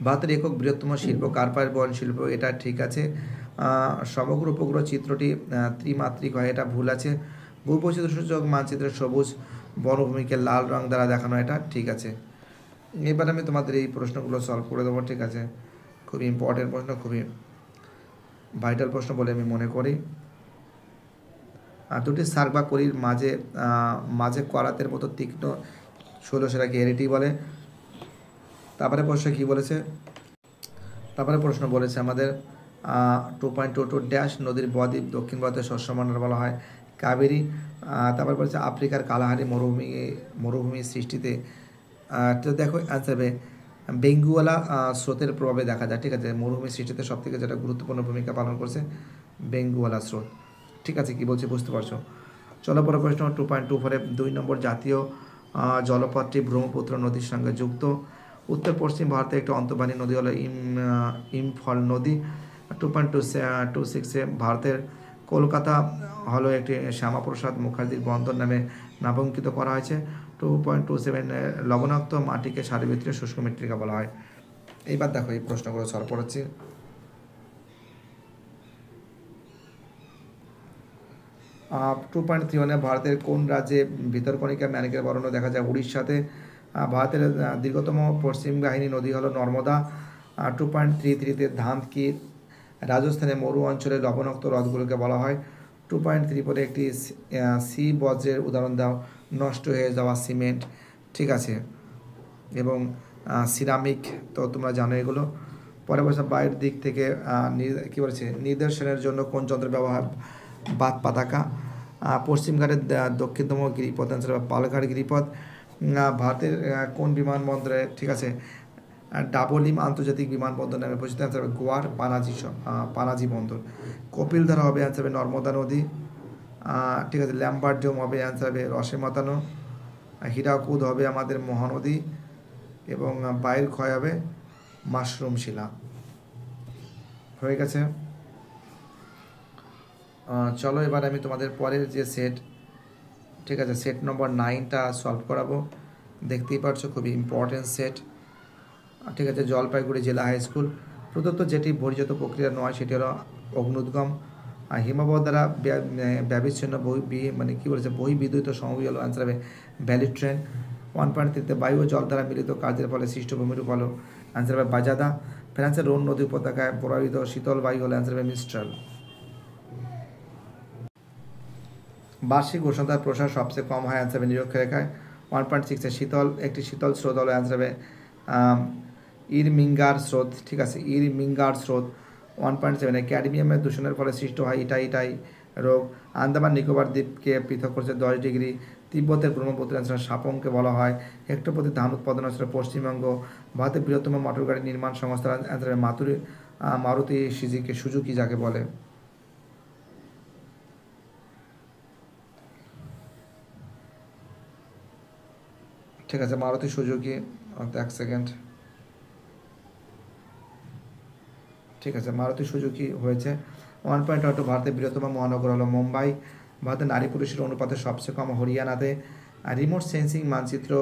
ভারতের একক বৃহত্তম শিল্প কার্পাস বহন শিল্প, এটা ঠিক আছে। সমগ্র উপগ্রহ চিত্রটি ত্রিমাত্রিক হয়, এটা ভুল আছে। ভূবৈচিত্র্যসূচক মানচিত্রের সবুজ বনভূমিকে লাল রং দ্বারা দেখানো, এটা ঠিক আছে। এবার আমি তোমাদের এই প্রশ্নগুলো সলভ করে দেবো। ঠিক আছে, খুবই ইম্পর্টেন্ট প্রশ্ন, খুবই ভাইটাল প্রশ্ন বলে আমি মনে করি। দুটি সার্ক বা কলির মাঝে করাতের মতো তীক্ষ্ণ শৈল, সেটাকে এরিটি বলে। তারপরে প্রশ্ন বলেছে আমাদের 2.22 ড্যাশ নদীর বদ্বীপ দক্ষিণ ভারতের শস্যমণ্ডল বলা হয় কাবেরী। তারপরে বলেছে আফ্রিকার কালাহারি মরুভূমি সৃষ্টিতে, তো দেখো অ্যান্সার হবে বেঙ্গুয়ালা স্রোতের প্রভাবে দেখা যায়। ঠিক আছে, মরুভূমি সৃষ্টিতে সবথেকে যেটা গুরুত্বপূর্ণ ভূমিকা পালন করছে বেঙ্গুয়ালা স্রোত। ঠিক আছে, কি বলছি বুঝতে পারছো? চলো পরের প্রশ্ন। 2.24 2 নম্বর জাতীয় জলপথটি ব্রহ্মপুত্র নদীর সঙ্গে যুক্ত। উত্তর পশ্চিম ভারতের একটি অন্তর্বাহিনী নদী হলো ইম্ফল নদী। 2.26 ভারতের কলকাতা হলো একটি শ্যামাপ্রসাদ মুখার্জির বন্দর নামে নামাঙ্কিত করা হয়েছে। 2.27 লবণাক্ত মাটিকে সারিবৃত্তীয় শুষ্ক মৃত্তিকা বলা হয়। এইবার দেখো এই প্রশ্নগুলো সলভ করেছি। 2.31 ভারতের কোন রাজ্যে ভিতরকণিকা ম্যানিকের বর্ণ দেখা যায়? উড়িষ্যাতে। ভারতের দীর্ঘতম পশ্চিম বাহিনী নদী হলো নর্মদা। 2.33 ধান কি রাজস্থানের মরু অঞ্চলে লবণাক্ত হ্রদগুলোকে বলা হয়। 2.34 একটি সি বজ্রের উদাহরণ দাও। নষ্ট হয়ে যাওয়া সিমেন্ট, ঠিক আছে, এবং সিরামিক, তো তোমরা জানো এগুলো। পরে বলছে বায়ুর দিক থেকে কী বলেছে নিদর্শনের জন্য কোন যন্ত্র ব্যবহার, বাত পাতাকা। পশ্চিম ঘাটের দক্ষিণতম গিরিপথ অ্যান্সার হবে পালঘাট গিরিপথ। ভারতের কোন বিমানবন্দরে, ঠিক আছে, ডাবলিম আন্তর্জাতিক বিমানবন্দর নামে পরিচিত, অ্যান্সার হবে গোয়ার পানাজি বন্দর। কপিলধারা হবে অ্যান্সার হবে নর্মদা নদী। ঠিক আছে, ল্যাম্বার্ট ডোম হবে অ্যান্সার হবে রসে মাতানো। হীরাকুদ হবে আমাদের মহানদী এবং বায়ুর ক্ষয় হবে মাশরুম শিলা। হয়ে গেছে। চলো এবার আমি তোমাদের পরের যে সেট, ঠিক আছে, সেট নম্বর 9টা সলভ করাবো। দেখতেই পারছো খুবই ইম্পর্টেন্ট সেট। ঠিক আছে, জলপাইগুড়ি জেলা হাই স্কুল। প্রদত্ত যেটি বহির্জাত প্রক্রিয়া নয় সেটি হলো অগ্নুদ্গম। হিমবাহ দ্বারা ব্যবিচ্ছিন্ন মানে কী বলেছে বহির্বিদ্যুৎ সমভূমি হলো অ্যান্সার হবে ভ্যালি ট্রেন। 1.3 বায়ু ও জল দ্বারা মিলিত কার্যের ফলে সৃষ্ট ভূমিরূপ হলো অ্যান্সার হবে বাজাদা। ফ্রান্সের রোন নদী উপত্যকায় প্রবাহিত শীতল বায়ু হলো অ্যান্সার হবে মিস্ট্রাল। বার্ষিক উষ্ণতার প্রসার সবচেয়ে কম হয় অ্যান্সার হবে নিরক্ষরেখায়। 1.6 একটি শীতল স্রোত হলো অ্যান্সার হবে ইরমিঙ্গার স্রোত। ঠিক আছে, ইরমিঙ্গার স্রোত। 1.7 ক্যাডমিয়ামের দূষণের ফলে সৃষ্ট হয় ইটাই রোগ। আন্দামান নিকোবর দ্বীপকে পৃথক করেছে 10 ডিগ্রি। তিব্বতের ব্রহ্মপুত্র অঞ্চলে সাপংকে বলা হয়। হেক্টর প্রতি ধান উৎপাদন অঞ্চলে পশ্চিমবঙ্গ। ভারতের বৃহত্তম মোটর গাড়ি নির্মাণ সংস্থা অ্যান্সার হবে মারুতি সুজুকি যাকে বলে। ঠিক আছে, মারুতি সুজুকি। 1 সেকেন্ড। ঠিক আছে, মারুতি সুজুকি হয়েছে। 1.2 ভারতের বৃহত্তম মহানগর হলো মুম্বাই। ভারতের নারী পুরুষের অনুপাতে সবচেয়ে কম হরিয়ানাতে। আর রিমোট সেন্সিং মানচিত্র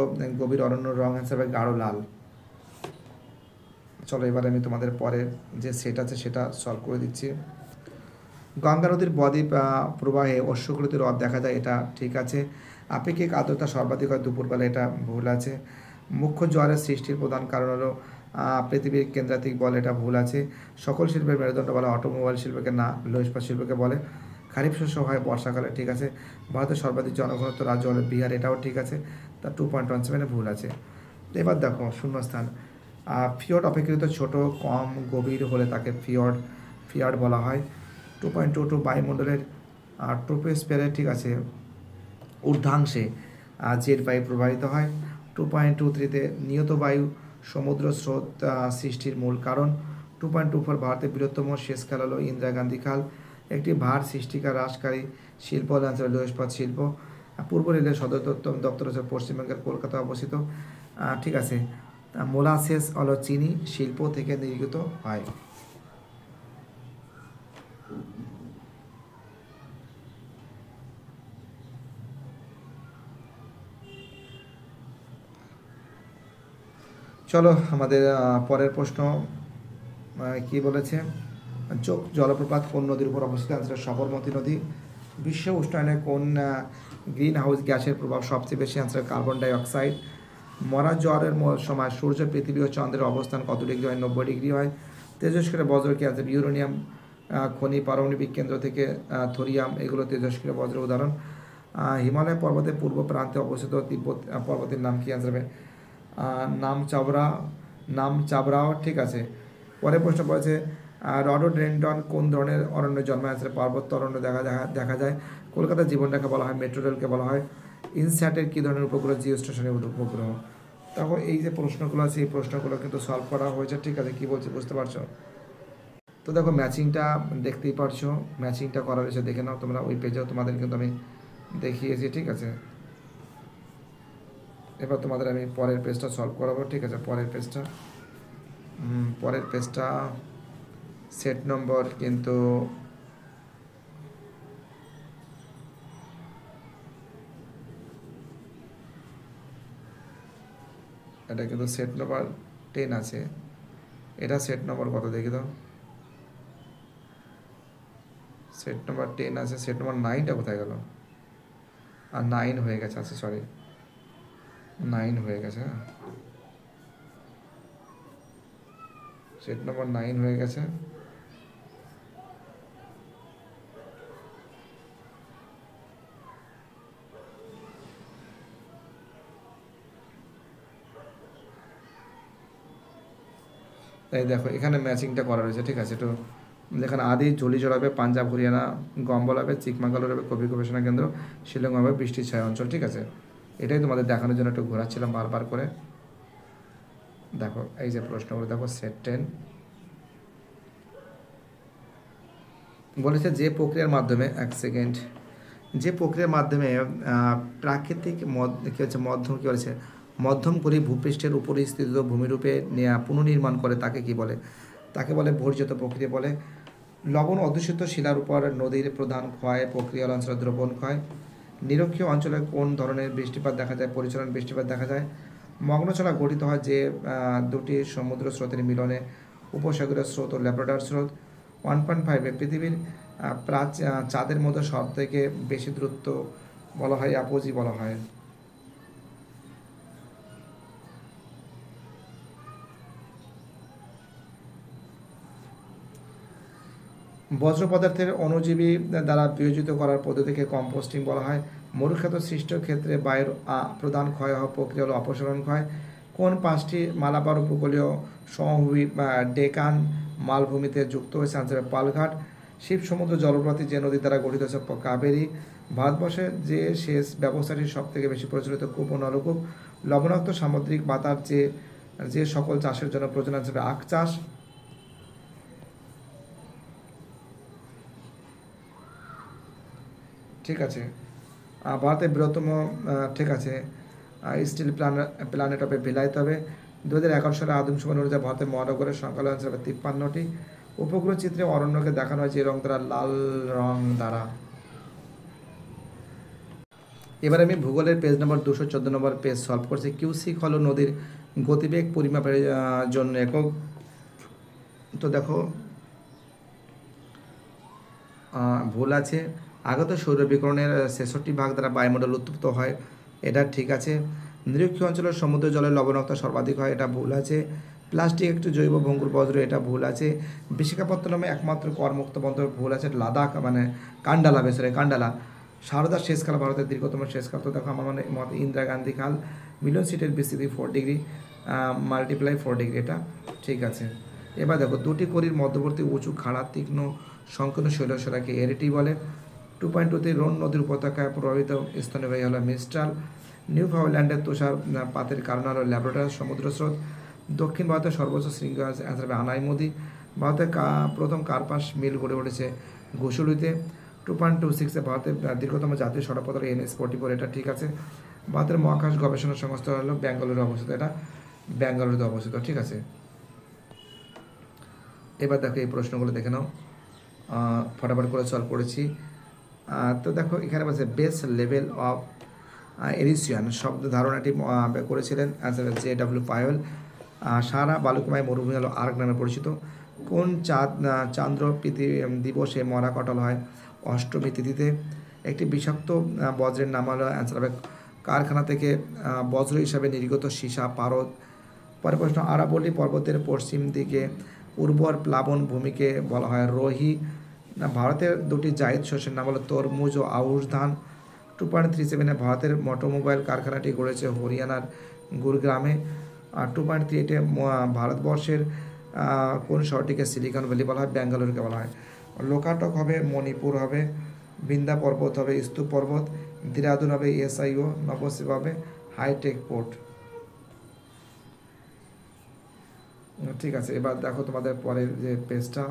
গভীর অরণ্য রং হিসাবে গাঢ় লাল। চলো এবার আমি তোমাদের পরের যে সেট আছে সেটা সলভ করে দিচ্ছি। গঙ্গা নদীর বদ্বীপ প্রবাহে অশ্বকৃতি হ্রদ দেখা যায়, এটা ঠিক আছে। আপেক্ষিক আর্দ্রতা সর্বাধিক হয় দুপুরবেলা, এটা ভুল আছে। মুখ্য জোয়ারের সৃষ্টির প্রধান কারণ হলো পৃথিবীর কেন্দ্রাতিক বল, এটা ভুল আছে। সকল শিল্পের মেরুদণ্ড বলে অটোমোবাইল শিল্পকে না, লৌহ ইস্পাত শিল্পকে বলে। খারিফ শস্য হয় বর্ষাকালে, ঠিক আছে। ভারতের সর্বাধিক জনঘনত্ব রাজ্য হলো বিহার, এটাও ঠিক আছে। তার 2.17 ভুল আছে। এবার দেখো শূন্যস্থান। ফিয়র্ড অপেক্ষাকৃত ছোট কম গভীর হলে তাকে ফিয়ার্ড বলা হয়। 2.22 বায়ুমণ্ডলের ট্রোপোস্ফিয়ারে, ঠিক আছে, ঊর্ধ্বাংশে জেট বায়ু প্রবাহিত হয়। 2.23 নিয়ত বায়ু সমুদ্র স্রোত সৃষ্টির মূল কারণ। 2.24 ভারতের বৃহত্তম সেচ খাল হলো ইন্দিরা গান্ধী খাল। একটি ভার সৃষ্টিকার হ্রাসকারী শিল্প হল লৌহ ইস্পাত শিল্প। পূর্ব রেলের সদর দপ্তর হচ্ছে পশ্চিমবঙ্গের কলকাতা অবস্থিত। ঠিক আছে, মোলাসেস হলো চিনি শিল্প থেকে নির্গত হয়। চলো আমাদের পরের প্রশ্ন কি বলেছে, চোখ জলপ্রপাত কোন নদীর উপর অবস্থিত, আনসার সবরমতী নদী। বিশ্ব উষ্ণায়নে কোন গ্রিন হাউস গ্যাসের প্রভাব সবচেয়ে বেশি, আনসার কার্বন ডাই অক্সাইড। মরা জ্বরের সময় সূর্য পৃথিবী ও চন্দ্রের অবস্থান কত ডিগ্রি হয়, 90 ডিগ্রি হয়। তেজস্ক্রিয় বজ্র কি আছে, ইউরেনিয়াম খনি পারমাণবিক কেন্দ্র থেকে থোরিয়াম, এগুলো তেজস্ক্রিয় বজ্রের উদাহরণ। হিমালয় পর্বতের পূর্ব প্রান্তে অবস্থিত তিব্বত পর্বতের নাম কি, আনসার হবে নামচাবরাও। ঠিক আছে, পরের প্রশ্ন বলেছে রডোডেন্ড্রন কোন ধরনের অরণ্যে জন্মায়, আনসার পার্বত্য অরণ্য দেখা যায়। কলকাতার জীবনরেখা বলা হয়, মেট্রো রেলকে বলা হয়। ইনস্যাটের কী ধরনের উপগ্রহ, জিও স্টেশনের উপগ্রহ। তখন এই যে প্রশ্নগুলো আছে এই প্রশ্নগুলো কিন্তু সলভ করা হয়েছে, ঠিক আছে। কী বলছি বুঝতে পারছো? তো দেখো ম্যাচিংটা দেখতেই পারছো, ম্যাচিংটা করা রয়েছে, দেখে নাও তোমরা ওই পেজেও তোমাদের কিন্তু আমি দেখিয়েছি, ঠিক আছে। এবার তোমাদের আমি পরের পেজটা সলভ করাবো, ঠিক আছে। পরের পেজটা সেট নম্বর কিন্তু এটা কিন্তু সেট নম্বর 10 আছে। এটা সেট নম্বর কত দেখি দাও, সেট নম্বর 10 আছে। সেট নম্বর 9টা কোথায় গেল? আর 9 হয়ে গেছে, আচ্ছা সরি 9 হয়ে গেছে। হ্যাঁ, সেট নম্বর 9 হয়ে গেছে। এই দেখো এখানে ম্যাচিংটা করা রয়েছে, ঠিক আছে। একটু যেখানে আদি জলিজল হবে, পাঞ্জাব হরিয়ানা গম্বল হবে, চিকমাগালুর হবে কবি গবেষণা কেন্দ্র, শিলং হবে বৃষ্টির ছায়া অঞ্চল, ঠিক আছে। এটাই তোমাদের দেখানোর জন্য একটু ঘোরাচ্ছিলাম বারবার করে। দেখো এই যে প্রশ্নগুলো দেখো, সেট 10 বলেছে যে প্রক্রিয়ার মাধ্যমে, এক সেকেন্ড, যে প্রক্রিয়ার মাধ্যমে প্রাকৃতিক কী হচ্ছে মধ্যম কী বলেছে মধ্যম করে ভূপৃষ্ঠের উপরে স্থিত ভূমিরূপে পুনর্নির্মাণ করে তাকে কি বলে? তাকে বলে ভূর্জিত প্রক্রিয়া বলে। লবণ অধ্যুষিত শিলার উপর নদীর প্রধান ক্ষয় প্রক্রিয়া অঞ্চলে দ্রবণ ক্ষয়। নিরক্ষীয় অঞ্চলে কোন ধরনের বৃষ্টিপাত দেখা যায়? পরিচালন বৃষ্টিপাত দেখা যায়। মগ্নচলা গঠিত হয় যে দুটি সমুদ্র স্রোতের মিলনে, উপসাগরীয় স্রোত ও ল্যাব্রাডর স্রোত। 1.5 পৃথিবীর চাঁদের মধ্যে সব থেকে বেশি দূরত্ব বলা হয় অ্যাপোজি বলা হয়। বজ্র পদার্থের অণুজীবী দ্বারা বিয়োজিত করার পদ্ধতিকে কম্পোস্টিং বলা হয়। মরুক্ষেত্র সৃষ্টির ক্ষেত্রে বায়ুর প্রধান ক্ষয় হওয়া প্রক্রিয়া হল অপসারণ ক্ষয়। কোন 5টি মালাবার উপকূলীয় সমভূমি ডেকান মালভূমিতে যুক্ত হয়েছে? আনসার পালঘাট। শিব সমুদ্র জলপ্রপাতী যে নদী দ্বারা গঠিত হচ্ছে? কাবেরী। ভারতবর্ষে যে সেচ ব্যবস্থাটি সব থেকে বেশি প্রচলিত? কূপ ও নলকূপ। লবণাক্ত সামুদ্রিক বাতার যে সকল চাষের জন্য প্রয়োজন? হিসেবে আখ চাষ। ঠিক আছে। ভারতের বৃহত্তম, ঠিক আছে, স্টিল প্ল্যানেট হবে ভিলাইতে হবে। 2011 সালে আদমশুমারি অনুযায়ী ভারতের মহানগরের সংখ্যা হচ্ছে 53টি। উপগ্রহ চিত্রে অরণ্যকে দেখানো হয় যে রং দ্বারা? লাল রং দ্বারা। এবার আমি ভূগোলের পেজ নম্বর 214 নম্বর পেজ সলভ করছি। কিউসিক হলো নদীর গতিবেগ পরিমাপের জন্য একক। তো দেখো ভুল আছে। আগত সৌরবিকরণের 66 ভাগ দ্বারা বায়ুমণ্ডল উত্তপ্ত হয়, এটা ঠিক আছে। নিরক্ষীয় অঞ্চলের সমুদ্র জলের লবণাক্ততা সর্বাধিক হয়, এটা ভুল আছে। প্লাস্টিক একটি জৈব ভঙ্গুর বজ্র, এটা ভুল আছে। বিশাখাপত্তনমে একমাত্র করমুক্ত বন্দর, ভুল আছে। লাদাখ মানে কান্ডালা, বেসরে কান্ডালা। সারদা শেষকাল ভারতের দীর্ঘতম শেষকাল। তো দেখো আমার মতে ইন্দিরা গান্ধী খাল। মিলন সিটের বিস্তৃতি 4 ডিগ্রি মাল্টিপ্লাই 4 ডিগ্রি, এটা ঠিক আছে। এবার দেখো দুটি কড়ির মধ্যবর্তী উঁচু খাড়া তীক্ষ্ণ সংকীর্ণ শৈলশিরাকে এরিটি বলে। 2.2 রোন নদীর উপত্যকায় প্রভাবিত স্থলবায়ু হলো মিস্ট্রাল। নিউ ফাউল্যান্ডের তুষার পাতের কারণ হলো ল্যাব্রাডর সমুদ্র স্রোত। দক্ষিণ ভারতের সর্বোচ্চ শৃঙ্গ অ্যান্সার হবে আনাইমুদি। ভারতের প্রথম কার্পাস মিল গড়ে উঠেছে ঘুষুড়িতে। 2.26 ভারতের দীর্ঘতম জাতীয় সড়কপথ হলো NH44, এটা ঠিক আছে। ভারতের মহাকাশ গবেষণা সংস্থা হলো ব্যাঙ্গালোরে অবস্থিত, এটা ব্যাঙ্গালোরে অবস্থিত, ঠিক আছে। এবার দেখো এই প্রশ্নগুলো দেখে নাও, ফটাফট করে সলভ করেছি। তো দেখো এখানে বলছে বেস লেভেল অফ এরিসিয়ান শব্দ ধারণাটি করেছিলেন অ্যান্সার JW পায়েল। সারা বালুকাময় মরুভূমি হলো আর্ক নামে পরিচিত। কোন চান্দ্র দিবসে মরা কাটাল হয়? অষ্টমী তিথিতে। একটি বিষাক্ত বজ্রের নাম হলো অ্যান্সার হবে কারখানা থেকে বজ্র হিসাবে নির্গত সীসা পারদ। পরের প্রশ্ন, আরাবল্লী পর্বতের পশ্চিম দিকে উর্বর প্লাবন ভূমিকে বলা হয় রোহি। ভারতের দুটি জায়িদ শস্যের নাম হলো তরমুজ ও আউশ ধান। 2.37 ভারতের অটোমোবাইল কারখানাটি গড়েছে হরিয়ানার গুরগ্রামে। আর 2.38 ভারতবর্ষের কোন শহরটিকে সিলিকন ভ্যালি বলা হয়? ব্যাঙ্গালোরকে বলা হয়। লোকাটক হবে মণিপুর হবে, বিন্দা পর্বত হবে স্তূপ পর্বত, দেরাদুন হবে SIO, নবদ্বীপ হবে হাইটেক পোর্ট। ঠিক আছে। এবার দেখো তোমাদের পরের যে পেজটা,